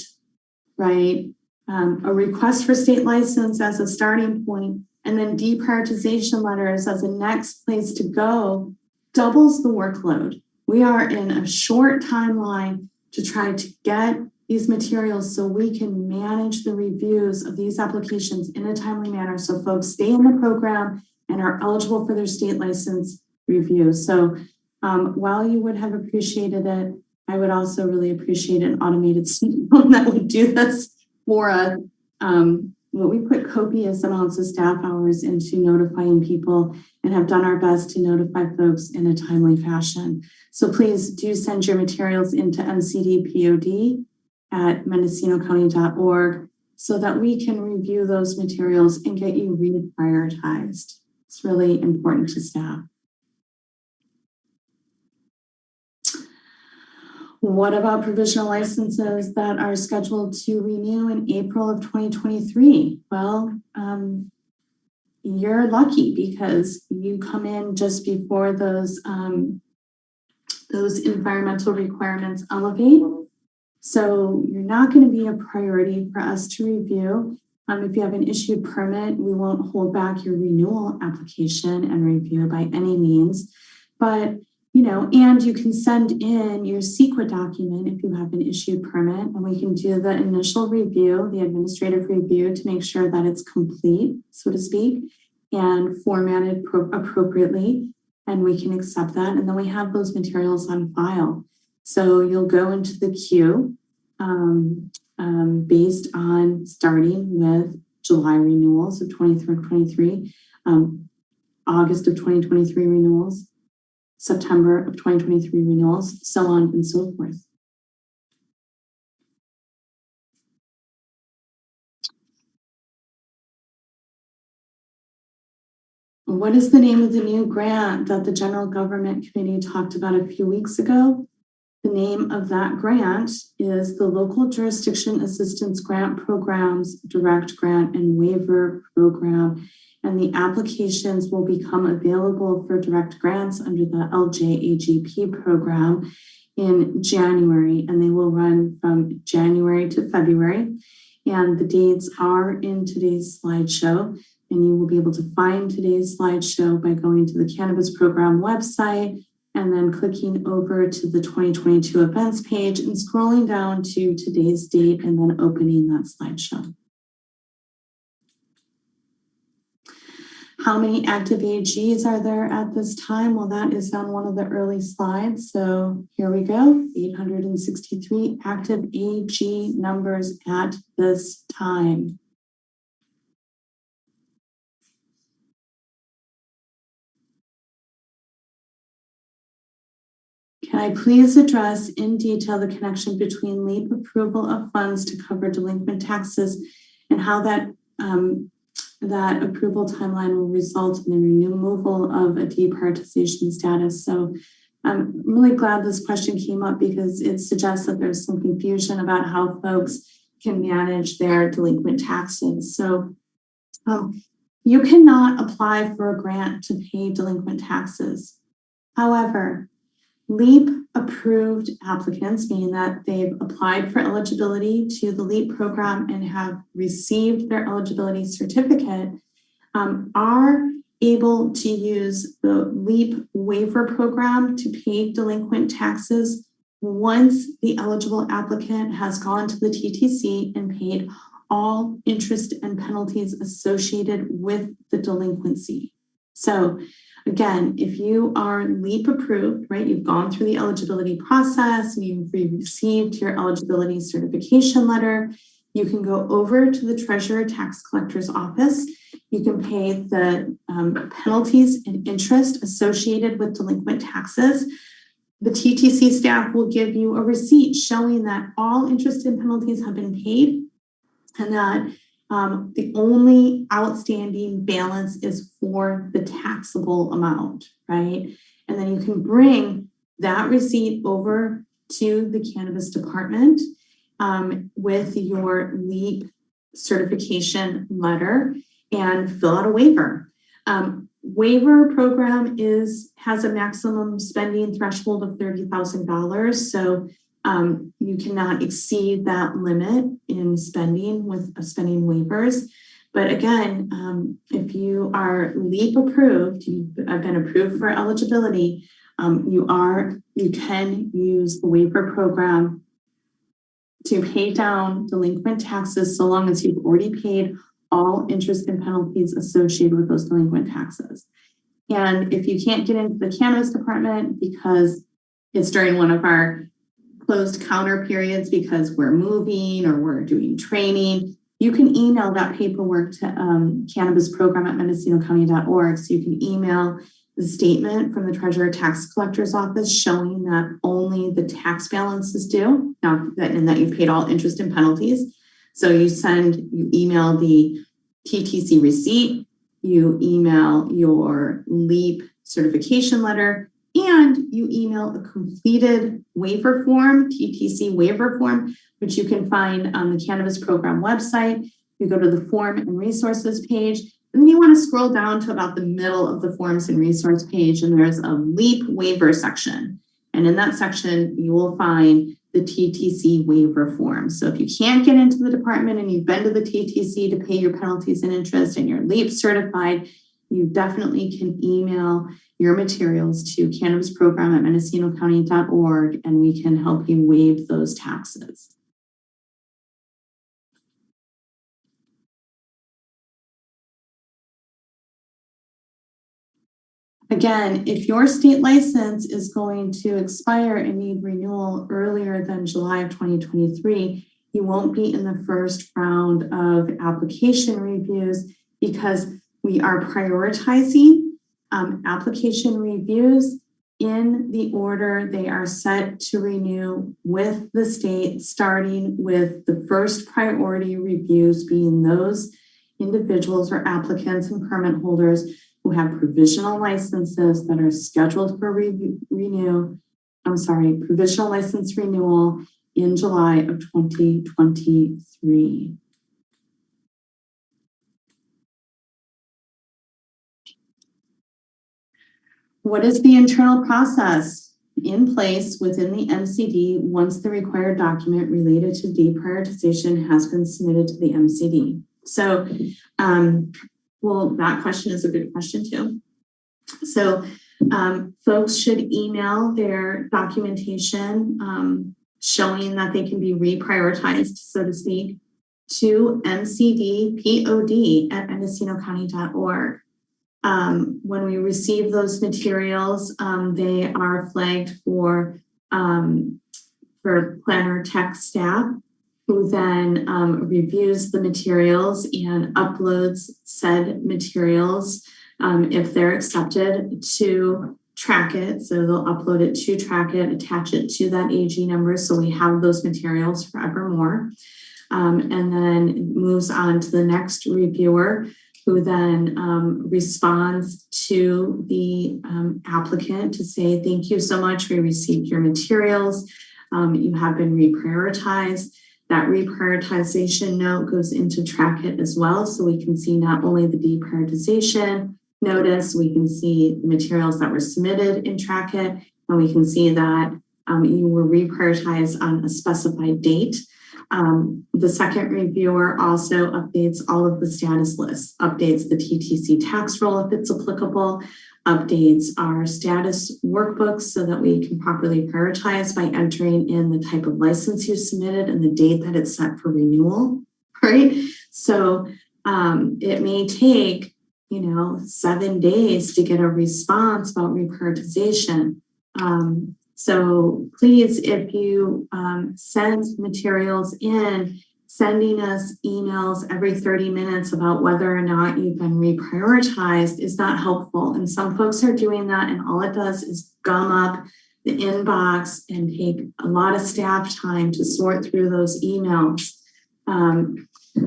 right, a request for state license as a starting point, and then deprioritization letters as a next place to go, doubles the workload. We are in a short timeline to try to get these materials so we can manage the reviews of these applications in a timely manner so folks stay in the program and are eligible for their state license review. So while you would have appreciated it, I would also really appreciate an automated system that would do this for us. We put copious amounts of staff hours into notifying people and have done our best to notify folks in a timely fashion. So please do send your materials into mcdpod@mendocinocounty.org so that we can review those materials and get you reprioritized. It's really important to staff. What about provisional licenses that are scheduled to renew in April of 2023? Well, you're lucky because you come in just before those environmental requirements elevate. So you're not going to be a priority for us to review. If you have an issued permit, we won't hold back your renewal application and review by any means. But and you can send in your CEQA document if you have an issued permit, and we can do the initial review, the administrative review, to make sure that it's complete, so to speak, and formatted appropriately, and we can accept that. And then we have those materials on file. So you'll go into the queue based on starting with July renewals of 23, August of 2023 renewals, September of 2023 renewals, so on and so forth. What is the name of the new grant that the General Government Committee talked about a few weeks ago? The name of that grant is the Local Jurisdiction Assistance Grant Programs Direct Grant and Waiver Program. And the applications will become available for direct grants under the LJAGP program in January, and they will run from January to February. And the dates are in today's slideshow, and you will be able to find today's slideshow by going to the Cannabis Program website and then clicking over to the 2022 events page and scrolling down to today's date and then opening that slideshow. How many active AGs are there at this time? Well, that is on one of the early slides. So here we go, 863 active AG numbers at this time. Can I please address in detail the connection between LEAP approval of funds to cover delinquent taxes and how that approval timeline will result in the removal of a deprioritization status? So I'm really glad this question came up because it suggests that there's some confusion about how folks can manage their delinquent taxes. So you cannot apply for a grant to pay delinquent taxes. However, LEAP approved applicants, meaning that they've applied for eligibility to the LEAP program and have received their eligibility certificate, are able to use the LEAP waiver program to pay delinquent taxes once the eligible applicant has gone to the TTC and paid all interest and penalties associated with the delinquency. So Again, if you are LEAP approved, right, you've gone through the eligibility process and you've received your eligibility certification letter, you can go over to the Treasurer Tax Collector's office. You can pay the penalties and interest associated with delinquent taxes. The TTC staff will give you a receipt showing that all interest and penalties have been paid and that the only outstanding balance is for the taxable amount, right? And then you can bring that receipt over to the cannabis department with your LEAP certification letter and fill out a waiver. Waiver program has a maximum spending threshold of $30,000. So you cannot exceed that limit in spending with spending waivers. But again, if you are LEAP approved, you've been approved for eligibility, you can use the waiver program to pay down delinquent taxes so long as you've already paid all interest and penalties associated with those delinquent taxes. And if you can't get into the cannabis department because it's during one of our closed counter periods because we're moving or we're doing training, you can email that paperwork to cannabisprogram@mendocinocounty.org. So you can email the statement from the Treasurer Tax Collector's office showing that only the tax balance is due, and that you've paid all interest and penalties. So you email the TTC receipt, you email your LEAP certification letter, and you email a completed waiver form, TTC waiver form, which you can find on the Cannabis Program website. You go to the Form and Resources page, and then you want to scroll down to about the middle of the Forms and Resource page, and there's a LEAP waiver section. And in that section, you will find the TTC waiver form. So if you can't get into the department and you've been to the TTC to pay your penalties and interest and you're LEAP certified, you definitely can email your materials to cannabisprogram@mendocinocounty.org and we can help you waive those taxes. Again, if your state license is going to expire and need renewal earlier than July of 2023, you won't be in the first round of application reviews because we are prioritizing application reviews in the order they are set to renew with the state, starting with the first priority reviews being those individuals or applicants and permit holders who have provisional licenses that are scheduled for provisional license renewal in July of 2023. What is the internal process in place within the MCD once the required document related to deprioritization has been submitted to the MCD? So, well, that question is a good question too. So folks should email their documentation showing that they can be reprioritized, so to speak, to mcdpod@mendocinocounty.org. When we receive those materials, they are flagged for planner tech staff, who then reviews the materials and uploads said materials if they're accepted to track it. So they'll upload it to track it, attach it to that AG number. So we have those materials forevermore. And then it moves on to the next reviewer, who then responds to the applicant to say, thank you so much. We received your materials. You have been reprioritized. That reprioritization note goes into track it as well. So we can see not only the deprioritization notice, we can see the materials that were submitted in track it, and we can see that you were reprioritized on a specified date. The second reviewer also updates all of the status lists, updates the TTC tax roll if it's applicable, updates our status workbooks so that we can properly prioritize by entering in the type of license you submitted and the date that it's set for renewal, right? So it may take 7 days to get a response about reprioritization. So please, if you send materials in, sending us emails every 30 minutes about whether or not you've been reprioritized is not helpful. And some folks are doing that, and all it does is gum up the inbox and take a lot of staff time to sort through those emails.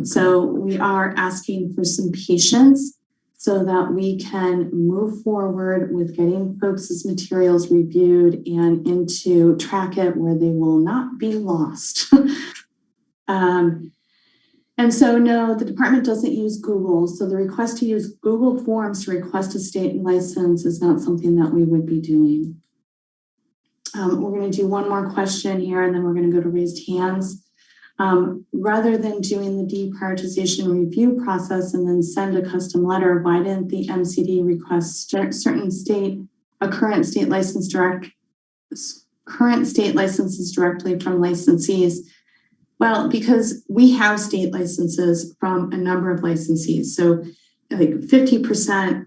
So we are asking for some patience so that we can move forward with getting folks' materials reviewed and into track it where they will not be lost. And so no, the department doesn't use Google. So the request to use Google Forms to request a state license is not something that we would be doing. We're going to do one more question here, and then we're going to go to raised hands. Rather than doing the deprioritization review process and then send a custom letter, why didn't the MCD request current state licenses directly from licensees? Well, because we have state licenses from a number of licensees. So like 50%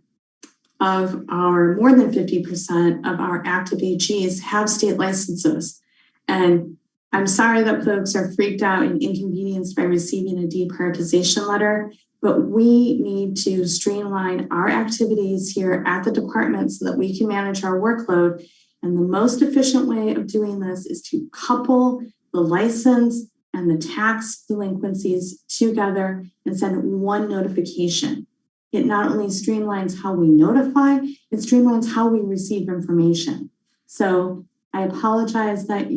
of more than 50% of our active AGs have state licenses. And I'm sorry that folks are freaked out and inconvenienced by receiving a deprioritization letter, but we need to streamline our activities here at the department so that we can manage our workload. And the most efficient way of doing this is to couple the license and the tax delinquencies together and send one notification. It not only streamlines how we notify, it streamlines how we receive information. So I apologize that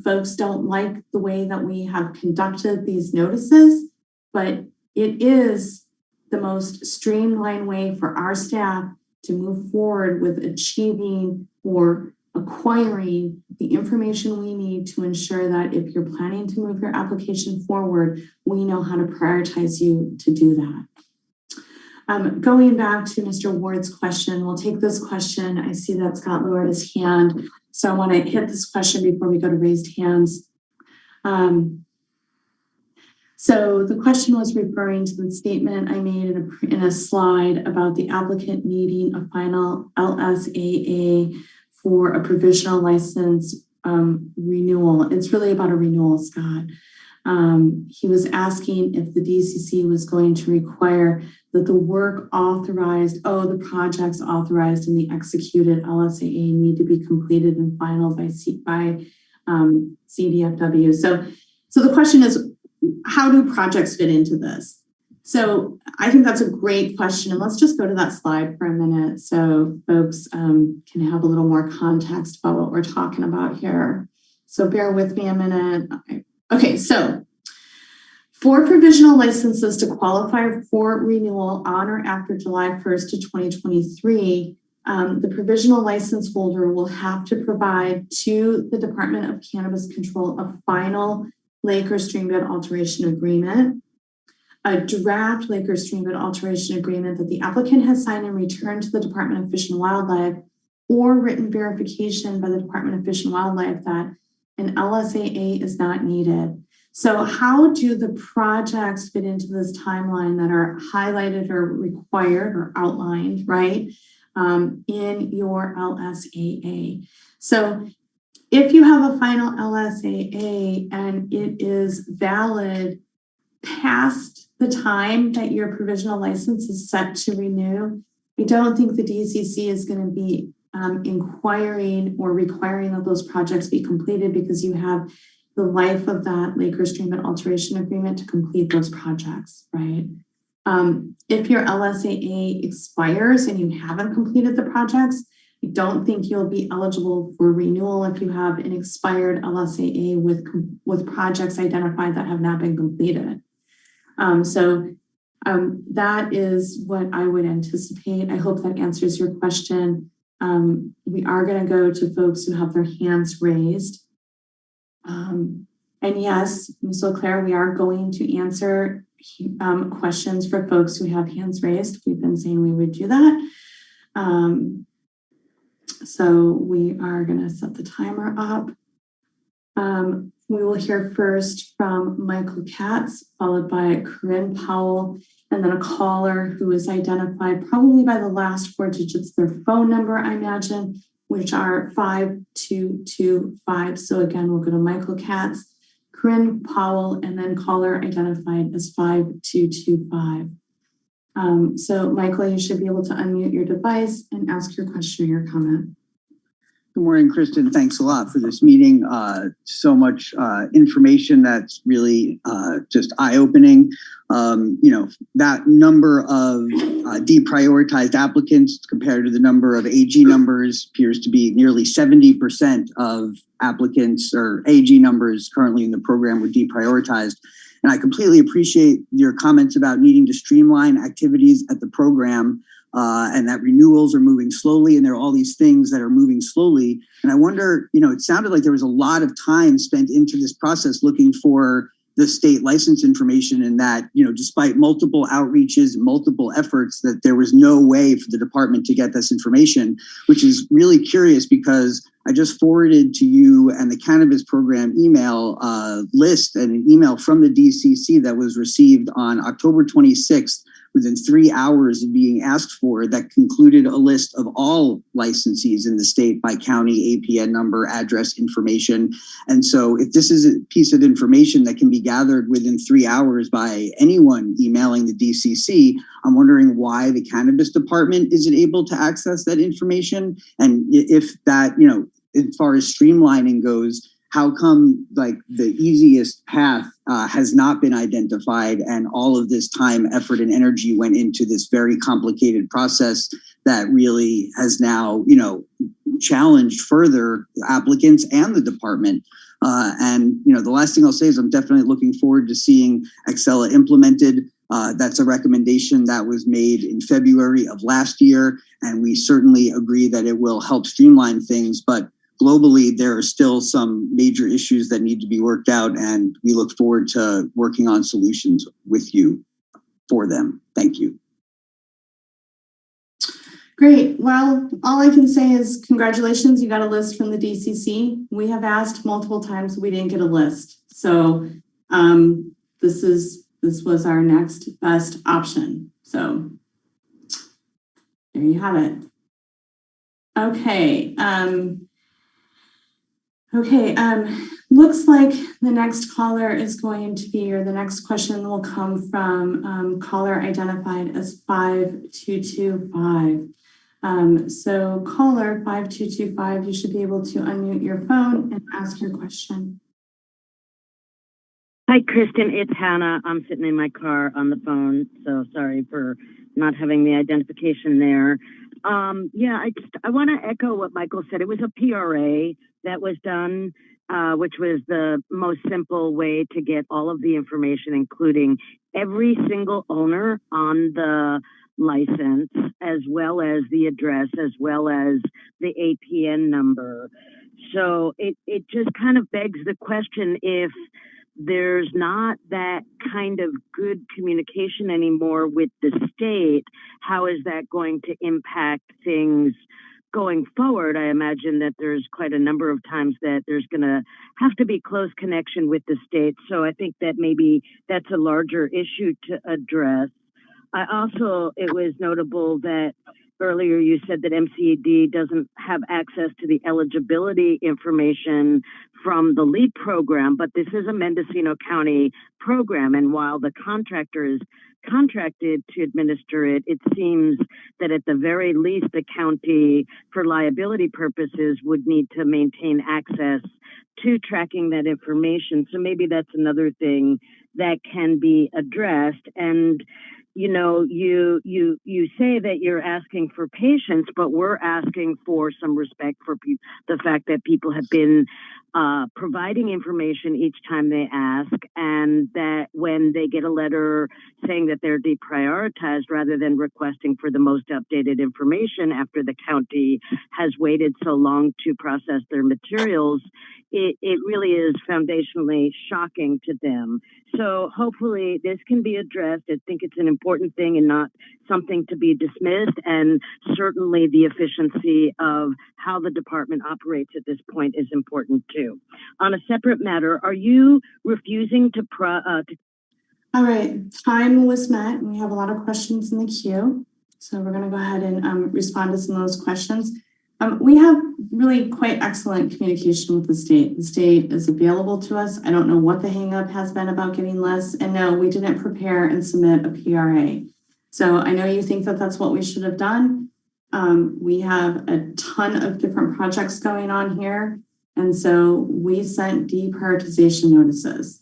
folks don't like the way that we have conducted these notices, but it is the most streamlined way for our staff to move forward with achieving or acquiring the information we need to ensure that if you're planning to move your application forward, we know how to prioritize you to do that. Going back to Mr. Ward's question, we'll take this question. I see that Scott lowered his hand, so I want to hit this question before we go to raised hands. So the question was referring to the statement I made in a slide about the applicant needing a final LSAA for a provisional license renewal. It's really about a renewal, Scott. He was asking if the DCC was going to require that the work authorized, the projects authorized in the executed LSAA need to be completed and final by CDFW. So the question is, how do projects fit into this? So I think that's a great question. And let's just go to that slide for a minute so folks can have a little more context about what we're talking about here. So bear with me a minute. Okay, so for provisional licenses to qualify for renewal on or after July 1st of 2023, the provisional license holder will have to provide to the Department of Cannabis Control a final lake or streambed alteration agreement, a draft lake or streambed alteration agreement that the applicant has signed and returned to the Department of Fish and Wildlife, or written verification by the Department of Fish and Wildlife that an LSAA is not needed. So how do the projects fit into this timeline that are highlighted or required or outlined, right, in your LSAA? So if you have a final LSAA and it is valid past the time that your provisional license is set to renew, I don't think the DCC is going to be inquiring or requiring that those projects be completed because you have the life of that lake or streambed alteration agreement to complete those projects, right? If your LSAA expires and you haven't completed the projects, I don't think you'll be eligible for renewal if you have an expired LSAA with projects identified that have not been completed. That is what I would anticipate. I hope that answers your question. We are going to go to folks who have their hands raised. And yes, Ms. O'Clair, we are going to answer questions for folks who have hands raised. We've been saying we would do that. So we are going to set the timer up. We will hear first from Michael Katz, followed by Corinne Powell, and then a caller who is identified probably by the last four digits, their phone number, I imagine, which are 5225. So again, we'll go to Michael Katz, Corinne Powell, and then caller identified as 5225. So Michael, you should be able to unmute your device and ask your question or your comment. Good morning, Kristen. Thanks a lot for this meeting. So much information that's really just eye-opening. That number of deprioritized applicants compared to the number of AG numbers appears to be nearly 70% of applicants or AG numbers currently in the program were deprioritized. And I completely appreciate your comments about needing to streamline activities at the program and that renewals are moving slowly, and there are all these things that are moving slowly. And I wonder, it sounded like there was a lot of time spent into this process looking for the state license information, and that, despite multiple outreaches, multiple efforts, that there was no way for the department to get this information, which is really curious because I just forwarded to you and the cannabis program email list and an email from the DCC that was received on October 26th, within 3 hours of being asked for, that concluded a list of all licensees in the state by county, APN number, address information. And so if this is a piece of information that can be gathered within 3 hours by anyone emailing the DCC, I'm wondering why the cannabis department isn't able to access that information. And if that, as far as streamlining goes, how come the easiest path has not been identified, and all of this time, effort, and energy went into this very complicated process that really has now, challenged further applicants and the department. The last thing I'll say is I'm definitely looking forward to seeing Excella implemented. That's a recommendation that was made in February of last year, and we certainly agree that it will help streamline things, but globally, there are still some major issues that need to be worked out, and we look forward to working on solutions with you for them. Thank you. Great. Well, all I can say is congratulations. You got a list from the DCC. We have asked multiple times. We didn't get a list. So this was our next best option. So there you have it. Okay. Looks like the next caller is going to be, or the next question will come from caller identified as 5225. So caller 5225, you should be able to unmute your phone and ask your question. Hi, Kristen, it's Hannah. I'm sitting in my car on the phone, so sorry for not having the identification there. I want to echo what Michael said. It was a PRA that was done, which was the most simple way to get all of the information, including every single owner on the license, as well as the address, as well as the APN number. So it just kind of begs the question, if there's not that kind of good communication anymore with the state, how is that going to impact things going forward? I imagine that there's quite a number of times that there's going to have to be close connection with the state. So I think that maybe that's a larger issue to address. It was notable that earlier you said that MCD doesn't have access to the eligibility information from the LEAP program, but this is a Mendocino County program, and while the contractor is contracted to administer it, it seems that at the very least the county, for liability purposes, would need to maintain access to tracking that information. So maybe that's another thing that can be addressed. And you say that you're asking for patience, but we're asking for some respect for the fact that people have been providing information each time they ask, and that when they get a letter saying that they're deprioritized, rather than requesting for the most updated information after the county has waited so long to process their materials, it really is foundationally shocking to them. So hopefully this can be addressed. I think it's an important thing and not something to be dismissed, and certainly the efficiency of how the department operates at this point is important too. On a separate matter, are you refusing to All right, time was met. We have a lot of questions in the queue. So we're going to go ahead and respond to some of those questions. We have really quite excellent communication with the state. The state is available to us. I don't know what the hangup has been about getting lists. And no, we didn't prepare and submit a PRA. So I know you think that that's what we should have done. We have a ton of different projects going on here. And so we sent deprioritization notices.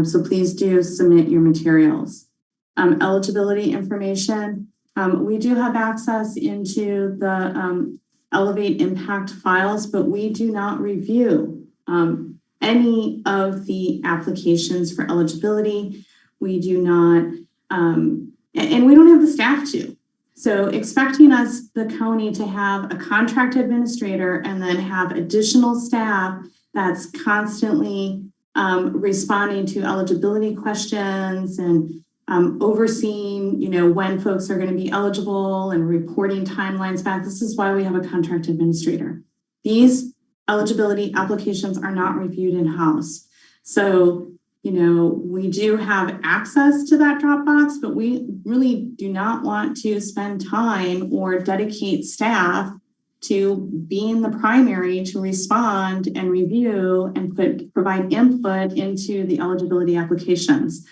So please do submit your materials. Eligibility information. We do have access into the Elevate impact files, but we do not review any of the applications for eligibility. We do not, and we don't have the staff to. So expecting us, the county, to have a contract administrator and then have additional staff that's constantly responding to eligibility questions and overseeing, when folks are going to be eligible and reporting timelines back. This is why we have a contract administrator. These eligibility applications are not reviewed in-house. So, we do have access to that Dropbox, but we really do not want to spend time or dedicate staff to being the primary to respond and review and provide input into the eligibility applications.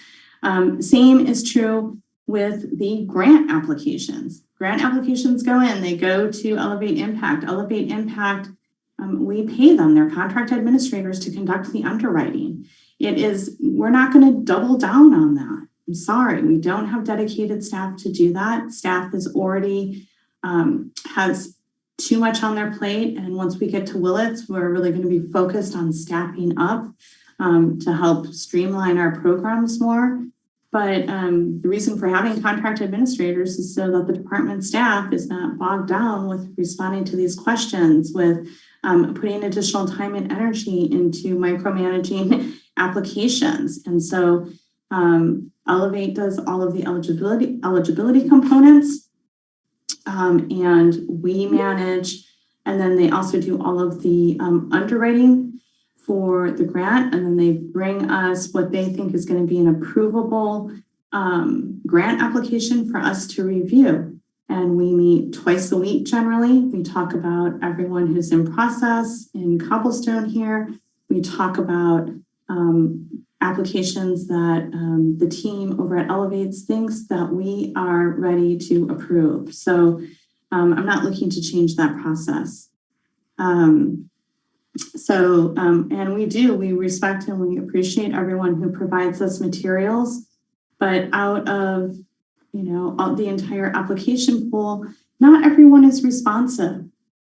Same is true with the grant applications. Grant applications go in, they go to Elevate Impact. Elevate Impact, we pay them, their contract administrators, to conduct the underwriting. We're not going to double down on that. I'm sorry, we don't have dedicated staff to do that. Staff is already has too much on their plate. And once we get to Willits, we're really going to be focused on staffing up to help streamline our programs more. But the reason for having contract administrators is so that the department staff is not bogged down with responding to these questions, with putting additional time and energy into micromanaging applications. And so Elevate does all of the eligibility components, and we manage, and then they also do all of the underwriting for the grant, and then they bring us what they think is going to be an approvable grant application for us to review. And we meet twice a week generally. We talk about everyone who's in process in Cobblestone here. We talk about applications that the team over at Elevates thinks that we are ready to approve. So I'm not looking to change that process. And we respect and we appreciate everyone who provides us materials, but out of, the entire application pool, not everyone is responsive,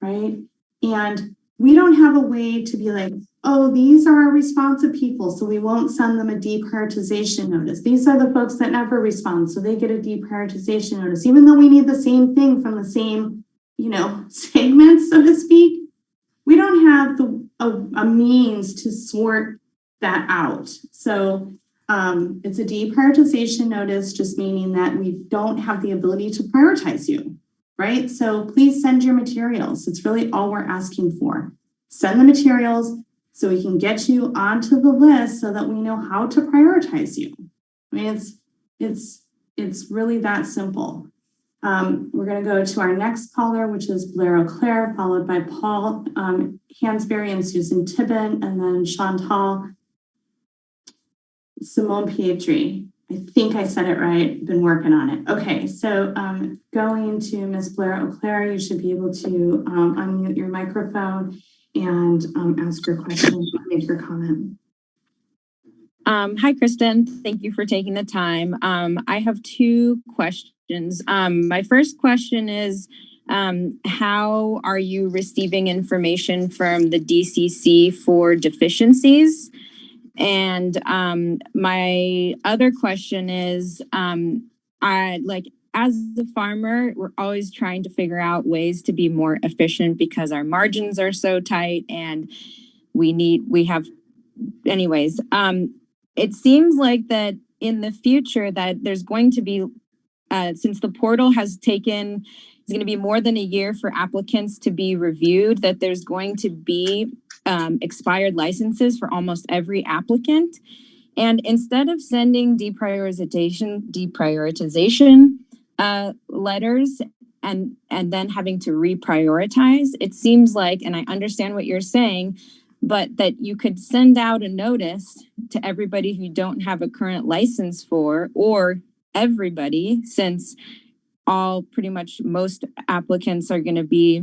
right? And we don't have a way to be like, oh, these are our responsive people, so we won't send them a deprioritization notice. These are the folks that never respond, so they get a deprioritization notice, even though we need the same thing from the same, segments, so to speak. We don't have a means to sort that out. So it's a deprioritization notice, just meaning that we don't have the ability to prioritize you, right? So please send your materials. It's really all we're asking for. Send the materials so we can get you onto the list so that we know how to prioritize you. I mean, it's really that simple. We're going to go to our next caller, which is Blair O'Clair, followed by Paul Hansberry and Susan Tibbin, and then Chantal Simone Pietri. I think I said it right. Been working on it. Okay, so going to Ms. Blair O'Clair, you should be able to unmute your microphone and ask your question, make your comment. Hi, Kristen. Thank you for taking the time. I have two questions. My first question is, how are you receiving information from the DCC for deficiencies? And my other question is, as a farmer, we're always trying to figure out ways to be more efficient because our margins are so tight, and anyways, it seems like that in the future that there's going to be, since the portal it's going to be more than a year for applicants to be reviewed, that there's going to be expired licenses for almost every applicant. And instead of sending deprioritization letters and then having to reprioritize, it seems like, and I understand what you're saying, but that you could send out a notice to everybody who don't have a current license for, or everybody, since pretty much most applicants are going to be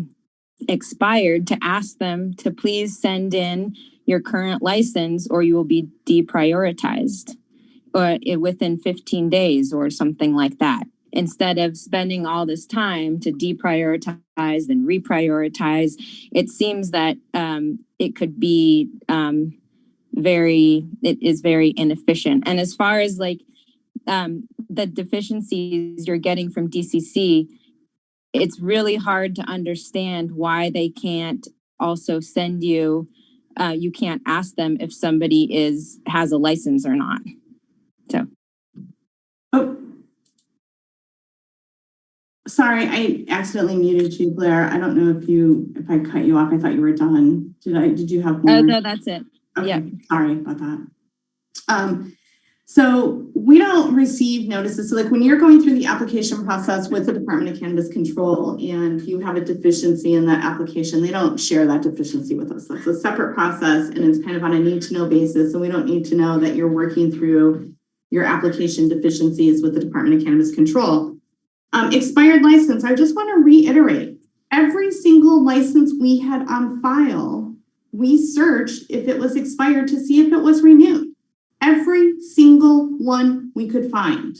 expired, to ask them to please send in your current license or you will be deprioritized within 15 days or something like that, instead of spending all this time to deprioritize and reprioritize. It seems that it could be it is very inefficient. And as far as like the deficiencies you're getting from DCC, it's really hard to understand why they can't also send you, you can't ask them if somebody has a license or not. So. Oh, sorry, I accidentally muted you, Blair. I don't know if I cut you off. I thought you were done. Did you have more? Oh, no, that's it. Okay, yeah. Sorry about that. So we don't receive notices. So like when you're going through the application process with the Department of Cannabis Control and you have a deficiency in that application, they don't share that deficiency with us. That's a separate process and it's kind of on a need to know basis. And we don't need to know that you're working through your application deficiencies with the Department of Cannabis Control. Expired license, I just want to reiterate, every single license we had on file, we searched if it was expired to see if it was renewed. Every single one we could find,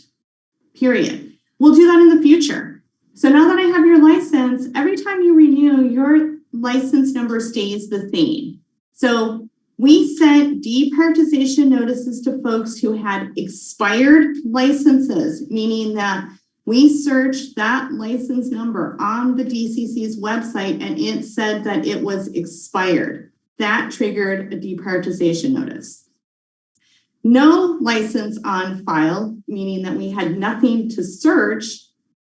period. We'll do that in the future. So now that I have your license, every time you renew, your license number stays the same. So we sent deprioritization notices to folks who had expired licenses, meaning that we searched that license number on the DCC's website and it said that it was expired. That triggered a deprioritization notice. No license on file, meaning that we had nothing to search,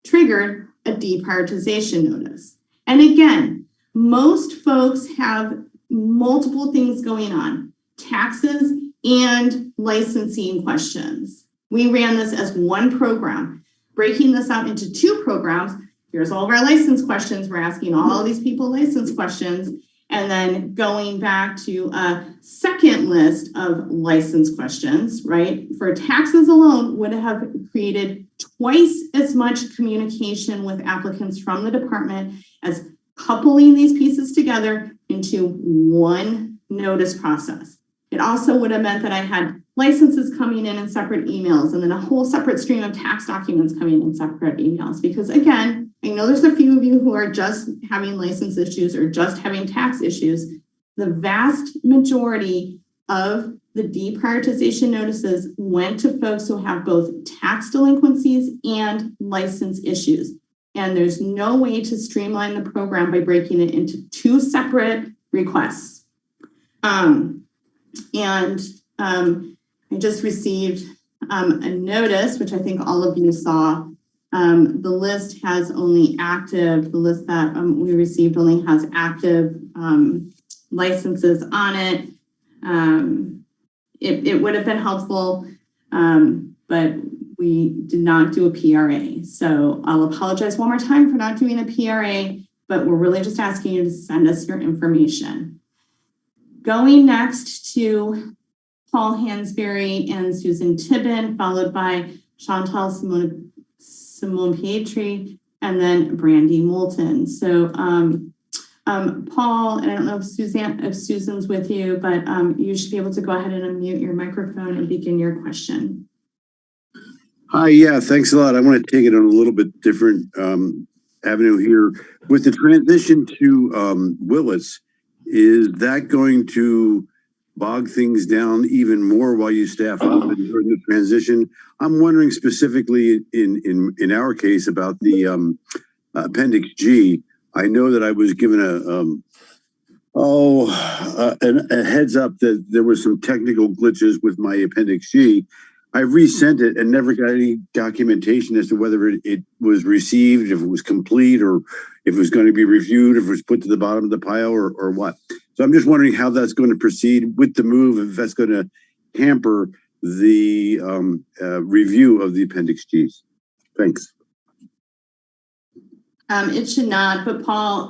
triggered a deprioritization notice. And again, most folks have multiple things going on, taxes and licensing questions. We ran this as one program, breaking this out into two programs. Here's all of our license questions. We're asking all of these people license questions. And then going back to a second list of license questions, right? For taxes alone would have created twice as much communication with applicants from the department as coupling these pieces together into one notice process. It also would have meant that I had licenses coming in separate emails and then a whole separate stream of tax documents coming in separate emails. Because again, I know there's a few of you who are just having license issues or just having tax issues. The vast majority of the deprioritization notices went to folks who have both tax delinquencies and license issues. And there's no way to streamline the program by breaking it into two separate requests. I just received a notice, which I think all of you saw. The list has only active, the list that we received only has active licenses on it. It would have been helpful, but we did not do a PRA. So I'll apologize one more time for not doing a PRA, but we're really just asking you to send us your information. Going next to Paul Hansberry and Susan Tibbin, followed by Chantal Simone Pietri, and then Brandy Moulton. So Paul, and I don't know if Susan's with you, but you should be able to go ahead and unmute your microphone and begin your question. Hi, yeah, thanks a lot. I want to take it on a little bit different avenue here. With the transition to Willis, is that going to bog things down even more while you staff up and during the transition? I'm wondering specifically in our case about the Appendix G. I know that I was given And a heads up that there was some technical glitches with my Appendix G. I resent it and never got any documentation as to whether it was received, if it was complete, or if it was going to be reviewed, if it was put to the bottom of the pile, or what. So I'm just wondering how that's going to proceed with the move, if that's going to hamper the review of the Appendix Gs. Thanks. It should not, but Paul,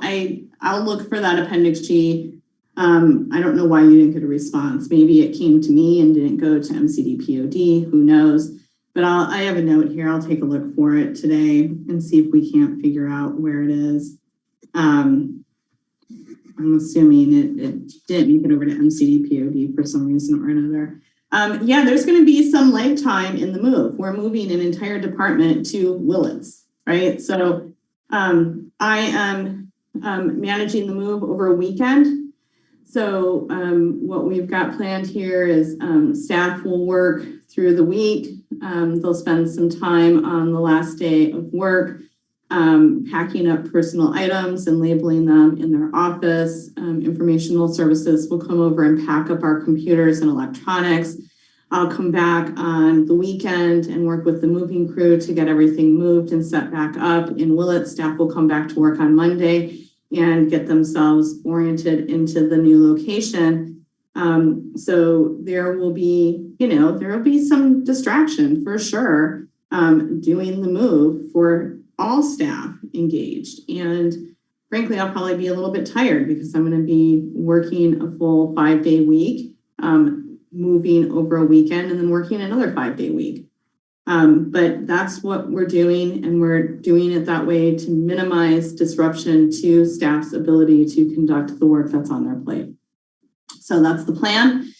I'll look for that Appendix G. I don't know why you didn't get a response. Maybe it came to me and didn't go to MCD POD, who knows? But I have a note here. I'll take a look for it today and see if we can't figure out where it is. I'm assuming it didn't make it over to MCD POD for some reason or another. Yeah, there's going to be some lag time in the move. We're moving an entire department to Willits, right? So I am managing the move over a weekend. So what we've got planned here is staff will work through the week. They'll spend some time on the last day of work packing up personal items and labeling them in their office. Informational services will come over and pack up our computers and electronics. I'll come back on the weekend and work with the moving crew to get everything moved and set back up in Willits. Staff will come back to work on Monday and get themselves oriented into the new location. So there will be, there will be some distraction for sure doing the move for all staff engaged. And frankly, I'll probably be a little bit tired because I'm going to be working a full 5-day week, moving over a weekend and then working another 5-day week. But that's what we're doing, and we're doing it that way to minimize disruption to staff's ability to conduct the work that's on their plate. So that's the plan.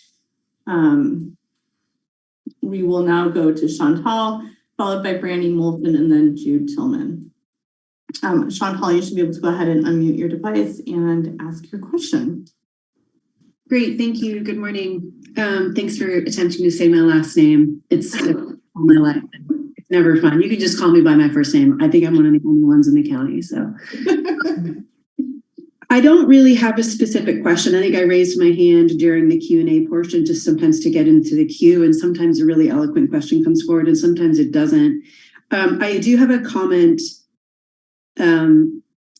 We will now go to Chantal, followed by Brandy Moulton, and then Jude Tillman. Chantal, you should be able to go ahead and unmute your device and ask your question. Great, thank you. Good morning. Thanks for attempting to say my last name. It's all my life. It's never fun. You can just call me by my first name. I think I'm one of the only ones in the county. So I don't really have a specific question. I think I raised my hand during the Q&A portion just sometimes to get into the queue, and sometimes a really eloquent question comes forward and sometimes it doesn't. I do have a comment,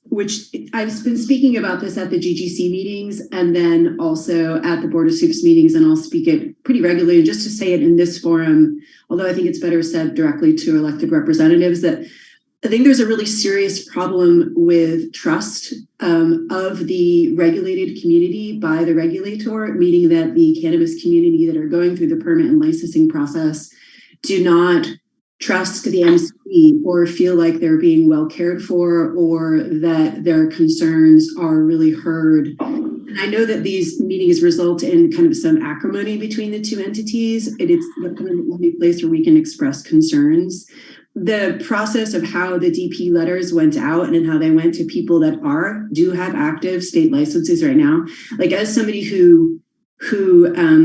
which I've been speaking about this at the GGC meetings and then also at the Board of Soups meetings, and I'll speak it pretty regularly. Just to say it in this forum, although I think it's better said directly to elected representatives, that I think there's a really serious problem with trust of the regulated community by the regulator, meaning that the cannabis community that are going through the permit and licensing process do not trust the MCD or feel like they're being well cared for or that their concerns are really heard. And I know that these meetings result in kind of some acrimony between the two entities. It's the kind of only place where we can express concerns. The process of how the DP letters went out and how they went to people that do have active state licenses right now, like as somebody who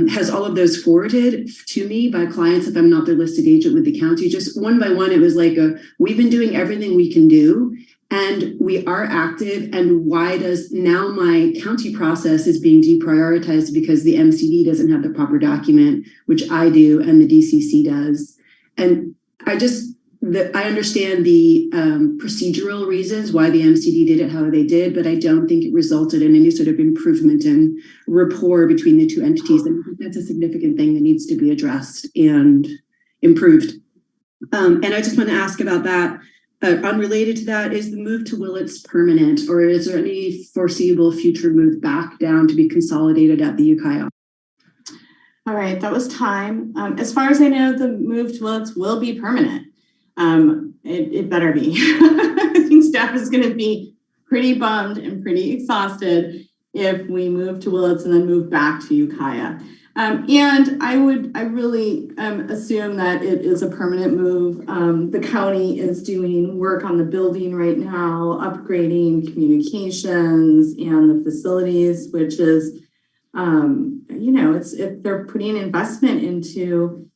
has all of those forwarded to me by clients if I'm not their listed agent with the county, just one by one, it was like we've been doing everything we can do and we are active, and why does now my county process is being deprioritized because the MCD doesn't have the proper document, which I do and the DCC does. And I understand the procedural reasons why the MCD did it how they did, but I don't think it resulted in any sort of improvement in rapport between the two entities. And I think that's a significant thing that needs to be addressed and improved. And I just want to ask about that. Unrelated to that, is the move to Willits permanent, or is there any foreseeable future move back down to be consolidated at the Ukiah? All right, that was time. As far as I know, the move to Willits will be permanent. It better be. I think staff is going to be pretty bummed and pretty exhausted if we move to Willits and then move back to Ukiah. And I really assume that it is a permanent move. The county is doing work on the building right now, upgrading communications and the facilities, which is, they're putting investment into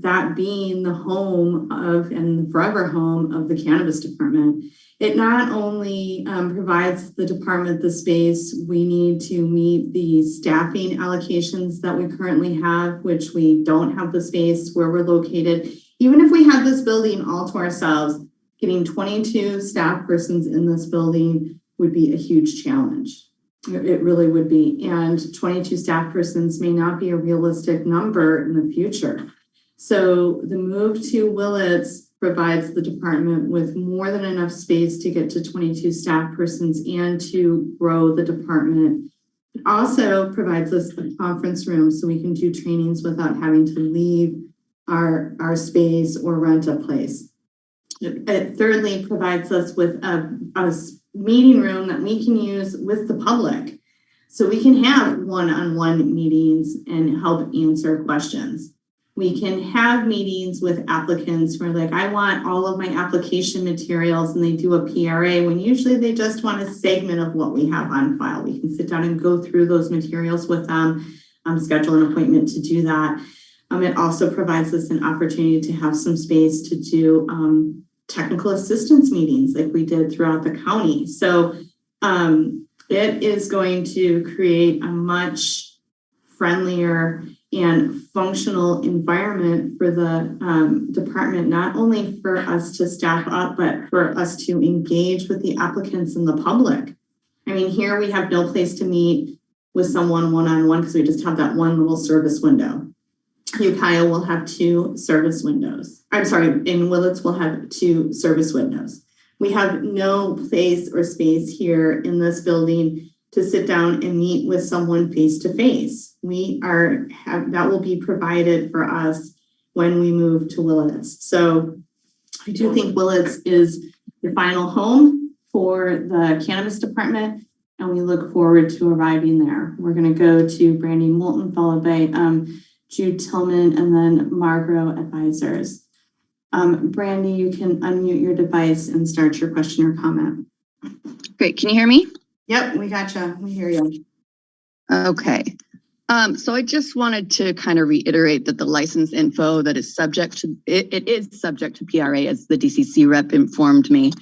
that being the home of and forever home of the cannabis department, it not only provides the department the space we need to meet the staffing allocations that we currently have, which we don't have the space where we're located. Even if we had this building all to ourselves, getting 22 staff persons in this building would be a huge challenge. It really would be. And 22 staff persons may not be a realistic number in the future. So the move to Willits provides the department with more than enough space to get to 22 staff persons and to grow the department. It also provides us a conference room so we can do trainings without having to leave our space or rent a place. It thirdly provides us with a meeting room that we can use with the public. So we can have one-on-one meetings and help answer questions. We can have meetings with applicants who are like, I want all of my application materials, and they do a PRA when usually they just want a segment of what we have on file. We can sit down and go through those materials with them, schedule an appointment to do that. It also provides us an opportunity to have some space to do technical assistance meetings like we did throughout the county. So it is going to create a much friendlier and functional environment for the department, not only for us to staff up, but for us to engage with the applicants and the public. I mean, here we have no place to meet with someone one-on-one because we just have that one little service window. Ukiah will have 2 service windows. I'm sorry, in Willits we'll have 2 service windows. We have no place or space here in this building to sit down and meet with someone face to face. That will be provided for us when we move to Willits. So I do think Willits is the final home for the cannabis department, and we look forward to arriving there. We're going to go to Brandy Moulton, followed by Jude Tillman, and then Margot Advisors. Brandy, you can unmute your device and start your question or comment. Great. Can you hear me? Yep, we gotcha. We hear you. Okay. So I just wanted to kind of reiterate that the license info that is subject to, it is subject to PRA, as the DCC rep informed me.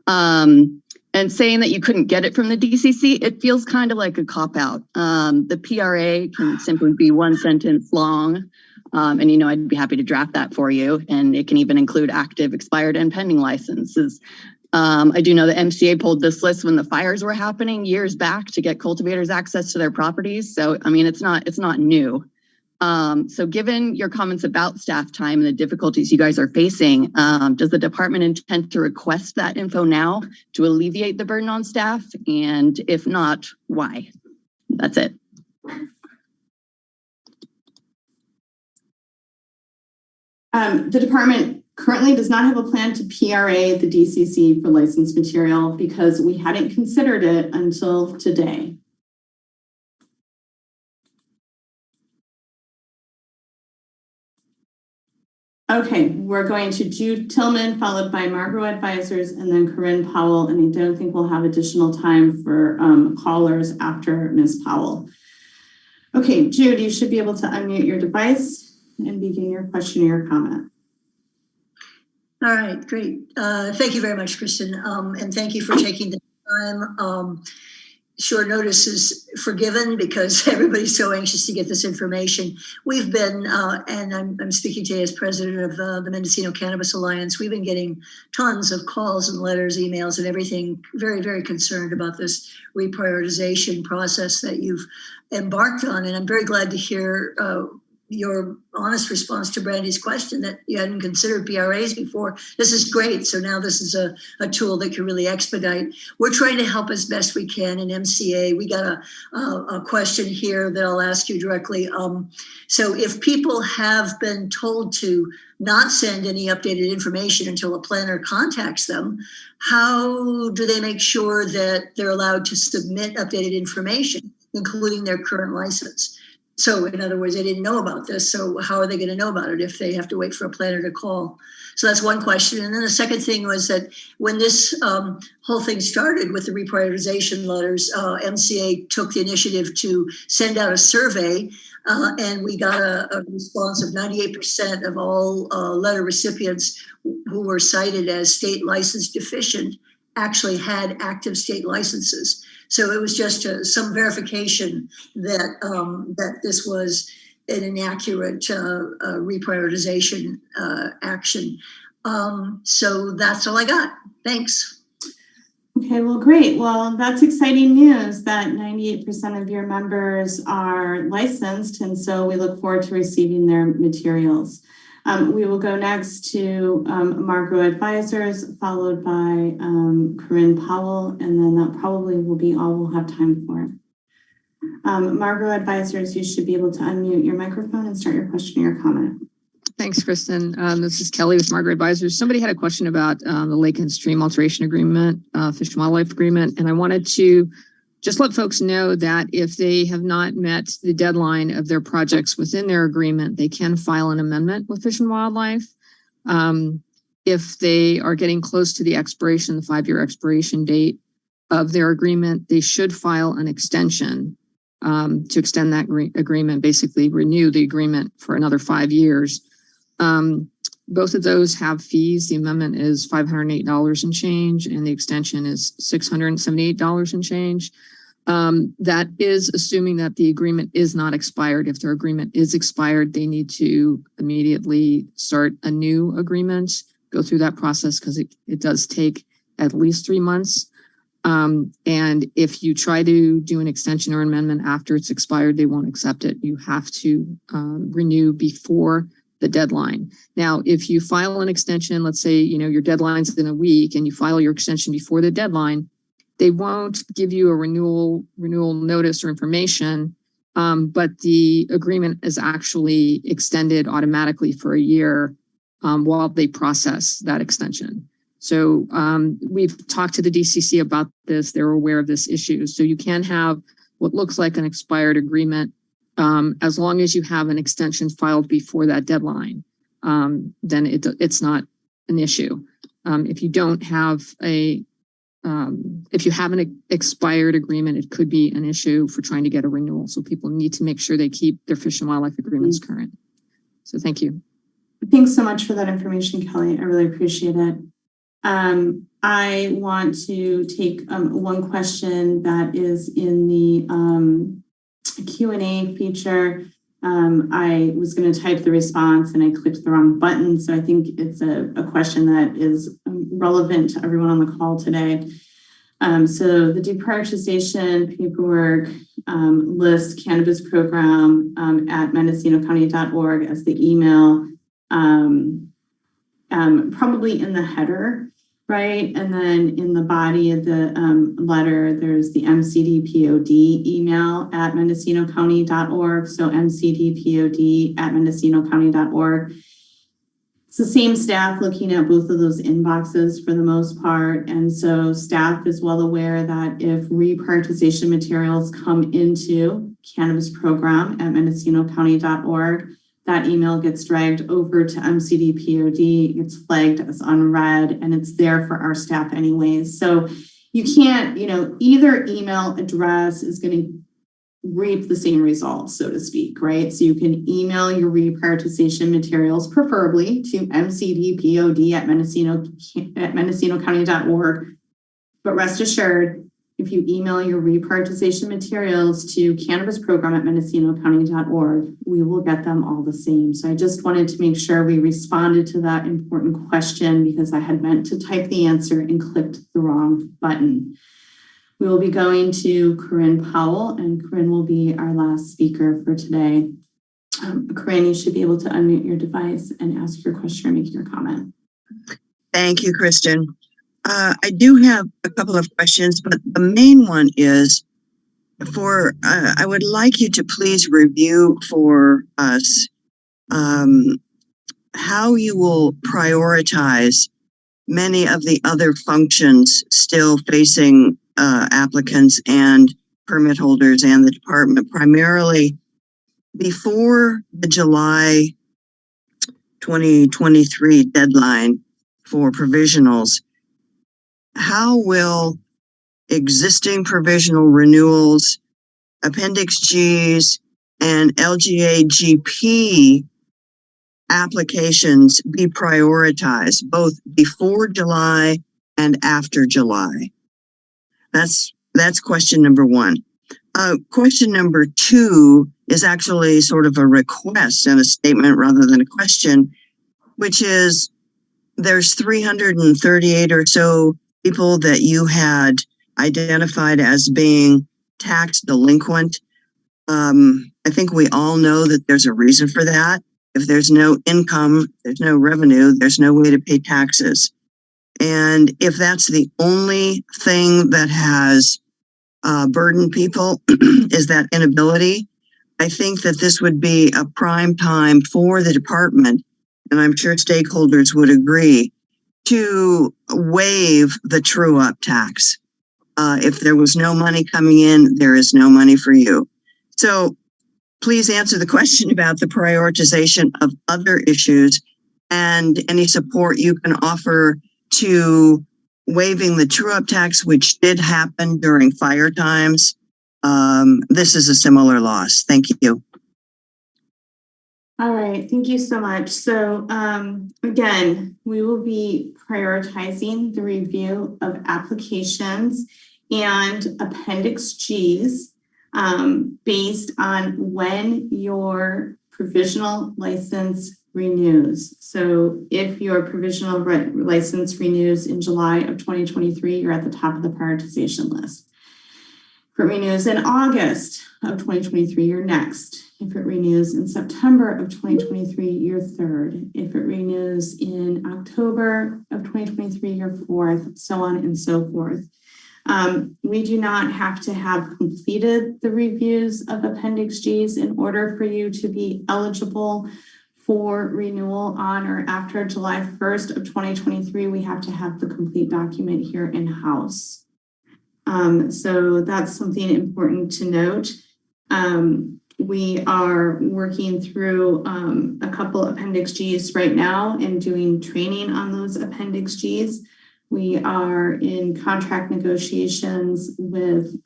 And saying that you couldn't get it from the DCC, it feels kind of like a cop-out. The PRA can simply be 1 sentence long. And, I'd be happy to draft that for you. And it can even include active, expired, and pending licenses. I do know the MCA pulled this list when the fires were happening years back to get cultivators access to their properties. So, it's not new. So given your comments about staff time and the difficulties you guys are facing, does the department intend to request that info now to alleviate the burden on staff? And if not, why? That's it. The department currently does not have a plan to PRA the DCC for licensed material because we hadn't considered it until today. Okay, we're going to Jude Tillman, followed by Margot Advisors, and then Corinne Powell. And I don't think we'll have additional time for callers after Ms. Powell. Okay, Jude, you should be able to unmute your device and begin your question or your comment. All right, great. Thank you very much, Kristen. And thank you for taking the time. Short notice is forgiven because everybody's so anxious to get this information. We've been, and I'm speaking today as president of the Mendocino Cannabis Alliance, we've been getting tons of calls and letters, emails, and everything, very, very concerned about this reprioritization process that you've embarked on. And I'm very glad to hear your honest response to Brandy's question that you hadn't considered PRAs before. This is great. So now this is a tool that can really expedite. We're trying to help as best we can in MCA. We got a question here that I'll ask you directly. So if people have been told to not send any updated information until a planner contacts them, how do they make sure that they're allowed to submit updated information, including their current license? So in other words, they didn't know about this. So how are they going to know about it if they have to wait for a planner to call? So that's one question. And then the second thing was that when this whole thing started with the reprioritization letters, MCA took the initiative to send out a survey, and we got a response of 98% of all letter recipients who were cited as state license deficient actually had active state licenses. So it was just some verification that that this was an inaccurate reprioritization action. So that's all I got. Thanks. Okay, well, great. Well, that's exciting news that 98% of your members are licensed, and so we look forward to receiving their materials. We will go next to Margot Advisors, followed by Corinne Powell, and then that probably will be all we'll have time for. Margot Advisors, you should be able to unmute your microphone and start your question or your comment. Thanks, Kristen. This is Kelly with Margaret Advisors. Somebody had a question about the Lake and Stream Alteration Agreement, Fish and Wildlife Agreement, and I wanted to just let folks know that if they have not met the deadline of their projects within their agreement, they can file an amendment with Fish and Wildlife. If they are getting close to the expiration, the 5-year expiration date of their agreement, they should file an extension to extend that agreement, basically renew the agreement for another 5 years. Both of those have fees. The amendment is $508 and change, and the extension is $678 and change. That is assuming that the agreement is not expired. If their agreement is expired, they need to immediately start a new agreement, go through that process because it does take at least 3 months. And if you try to do an extension or amendment after it's expired, they won't accept it. You have to renew before the deadline. Now, if you file an extension, let's say, your deadline's in a week and you file your extension before the deadline, they won't give you a renewal notice or information, but the agreement is actually extended automatically for a year while they process that extension. So we've talked to the DCC about this. They're aware of this issue. So you can have what looks like an expired agreement as long as you have an extension filed before that deadline. Then it's not an issue. If you don't have if you have an expired agreement, it could be an issue for trying to get a renewal. So people need to make sure they keep their Fish and Wildlife agreements current. So thank you. Thanks so much for that information, Kelly. I really appreciate it. I want to take one question that is in the Q&A feature. I was going to type the response and I clicked the wrong button. So I think it's a question that is relevant to everyone on the call today. So the deprioritization paperwork lists cannabis program at mendocinocounty.org as the email, probably in the header, right? And then in the body of the letter, there's the MCD POD email at mendocinocounty.org. So MCD POD at mendocinocounty.org. It's the same staff looking at both of those inboxes for the most part. And so staff is well aware that if reprioritization materials come into cannabis program at mendocinocounty.org, that email gets dragged over to MCD POD, gets flagged as unread, and it's there for our staff anyways. So you can't, either email address is going to reap the same results, so to speak, right? So you can email your reprioritization materials, preferably to mcdpod at mendocinocounty.org. But rest assured, if you email your reprioritization materials to cannabis program at mendocinocounty.org, we will get them all the same. So I just wanted to make sure we responded to that important question because I had meant to type the answer and clicked the wrong button. We will be going to Corinne Powell, and Corinne will be our last speaker for today. Corinne, you should be able to unmute your device and ask your question or make your comment. Thank you, Kristen. I do have a couple of questions, but the main one is I would like you to please review for us how you will prioritize many of the other functions still facing applicants and permit holders and the department, primarily before the July 2023 deadline for provisionals, how will existing provisional renewals, Appendix Gs, and LGA-GP applications be prioritized, both before July and after July? That's question number one. Question number two is actually sort of a request and a statement rather than a question, which is there's 338 or so people that you had identified as being tax delinquent. I think we all know that there's a reason for that. If there's no income, there's no revenue, there's no way to pay taxes. And if that's the only thing that has burdened people is that inability, I think that this would be a prime time for the department, and I'm sure stakeholders would agree, to waive the true-up tax. If there was no money coming in, there is no money for you. So please answer the question about the prioritization of other issues and any support you can offer to waiving the true-up tax, which did happen during fire times. This is a similar loss. Thank you. All right, thank you so much. So again, we will be prioritizing the review of applications and Appendix Gs based on when your provisional license renews. So if your provisional license renews in July of 2023, you're at the top of the prioritization list. If it renews in August of 2023, you're next. If it renews in September of 2023, you're third. If it renews in October of 2023, you're fourth, so on and so forth. We do not have to have completed the reviews of Appendix Gs in order for you to be eligible for renewal on or after July 1st of 2023. We have to have the complete document here in-house. So that's something important to note. We are working through a couple Appendix Gs right now and doing training on those Appendix Gs. We are in contract negotiations with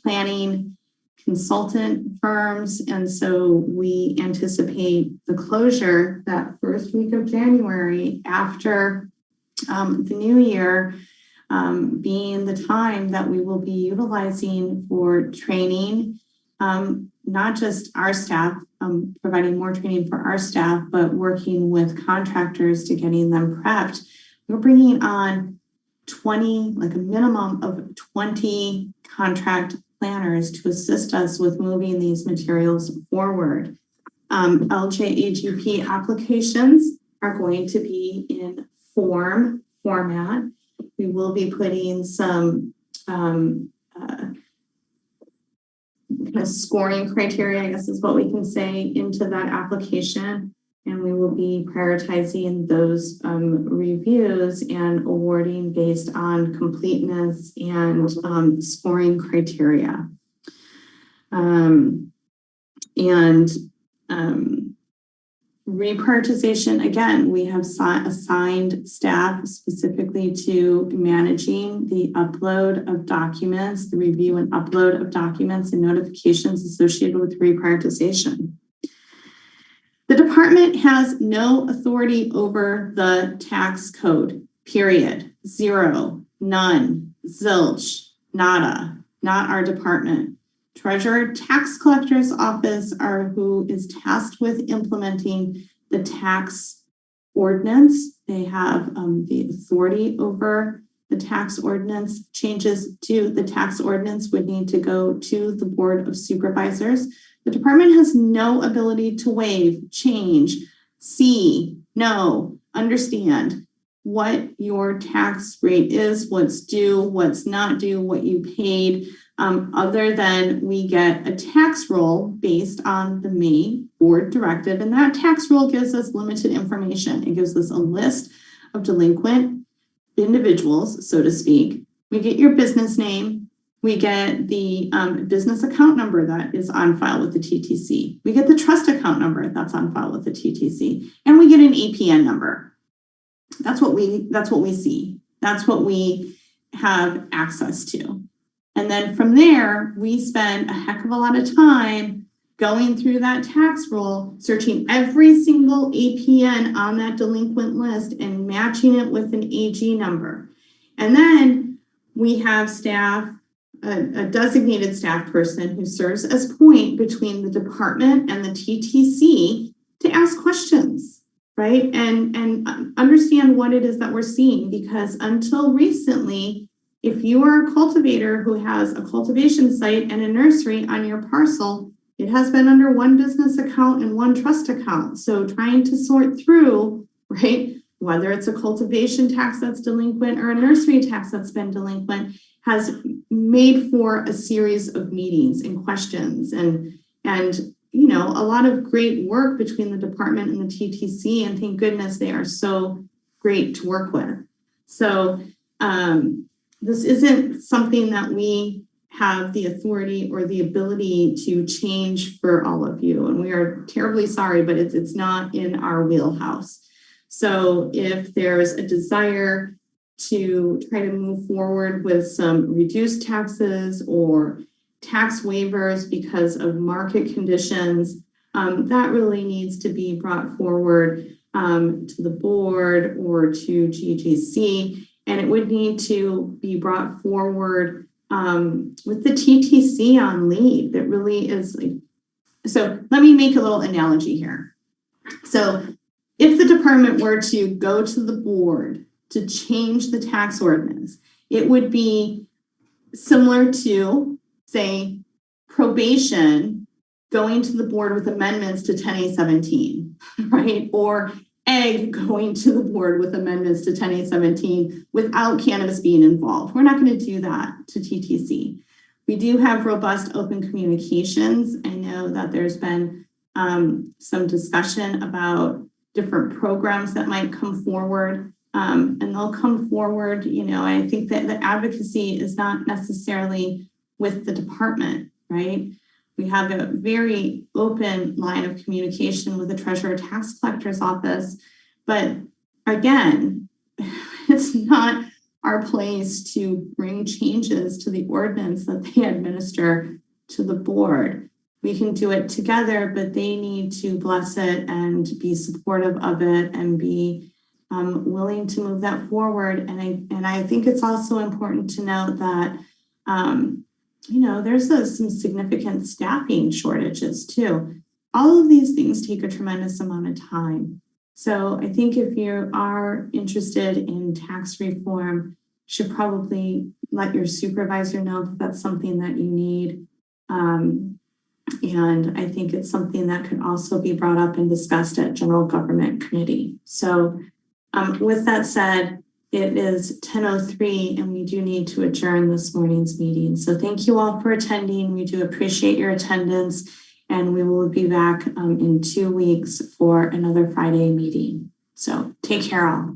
planning consultant firms. And so we anticipate the closure that first week of January after the new year being the time that we will be utilizing for training, not just our staff, providing more training for our staff, but working with contractors to getting them prepped. We're bringing on 20, like a minimum of 20 contract planners to assist us with moving these materials forward. LJAGP applications are going to be in format. We will be putting some kind of scoring criteria, I guess is what we can say, into that application. And we will be prioritizing those reviews and awarding based on completeness and scoring criteria. Reprioritization, again, we have assigned staff specifically to managing the upload of documents, the review and upload of documents and notifications associated with reprioritization. The department has no authority over the tax code, period. Zero, none, zilch, nada, not our department. Treasurer Tax Collector's Office are who is tasked with implementing the tax ordinance. They have the authority over the tax ordinance. Changes to the tax ordinance would need to go to the Board of Supervisors. The department has no ability to waive, change, see, know, understand what your tax rate is, what's due, what's not due, what you paid, other than we get a tax roll based on the May board directive. And that tax roll gives us limited information. It gives us a list of delinquent individuals, so to speak. We get your business name. We get the business account number that is on file with the TTC. We get the trust account number that's on file with the TTC, and we get an APN number. That's what we see. That's what we have access to. And then from there, we spend a heck of a lot of time going through that tax roll, searching every single APN on that delinquent list and matching it with an AG number. And then we have staff, a designated staff person who serves as point between the department and the TTC to ask questions, right? And understand what it is that we're seeing, because until recently, if you are a cultivator who has a cultivation site and a nursery on your parcel, it has been under one business account and one trust account. So trying to sort through, right, whether it's a cultivation tax that's delinquent or a nursery tax that's been delinquent, has made for a series of meetings and questions and you know, a lot of great work between the department and the TTC, and thank goodness they are so great to work with. So this isn't something that we have the authority or the ability to change for all of you, and we are terribly sorry, but it's not in our wheelhouse. So if there's a desire to try to move forward with some reduced taxes or tax waivers because of market conditions, that really needs to be brought forward to the board or to GGC, and it would need to be brought forward with the TTC on lead. That really is like, so let me make a little analogy here. So if the department were to go to the board to change the tax ordinance, it would be similar to, say, probation going to the board with amendments to 10A17, right? Or egg going to the board with amendments to 10A17 without cannabis being involved. We're not going to do that to TTC. We do have robust open communications. I know that there's been some discussion about different programs that might come forward, and they'll come forward. You know, I think that the advocacy is not necessarily with the department, right? We have a very open line of communication with the Treasurer Tax Collector's Office, but again, it's not our place to bring changes to the ordinance that they administer to the board. We can do it together, but they need to bless it and be supportive of it and be willing to move that forward. And I think it's also important to note that you know, there's some significant staffing shortages too. All of these things take a tremendous amount of time. So I think if you are interested in tax reform, you should probably let your supervisor know that that's something that you need. And I think it's something that could also be brought up and discussed at General Government Committee. So with that said, it is 10:03 and we do need to adjourn this morning's meeting. So thank you all for attending. We do appreciate your attendance, and we will be back in 2 weeks for another Friday meeting. So take care all.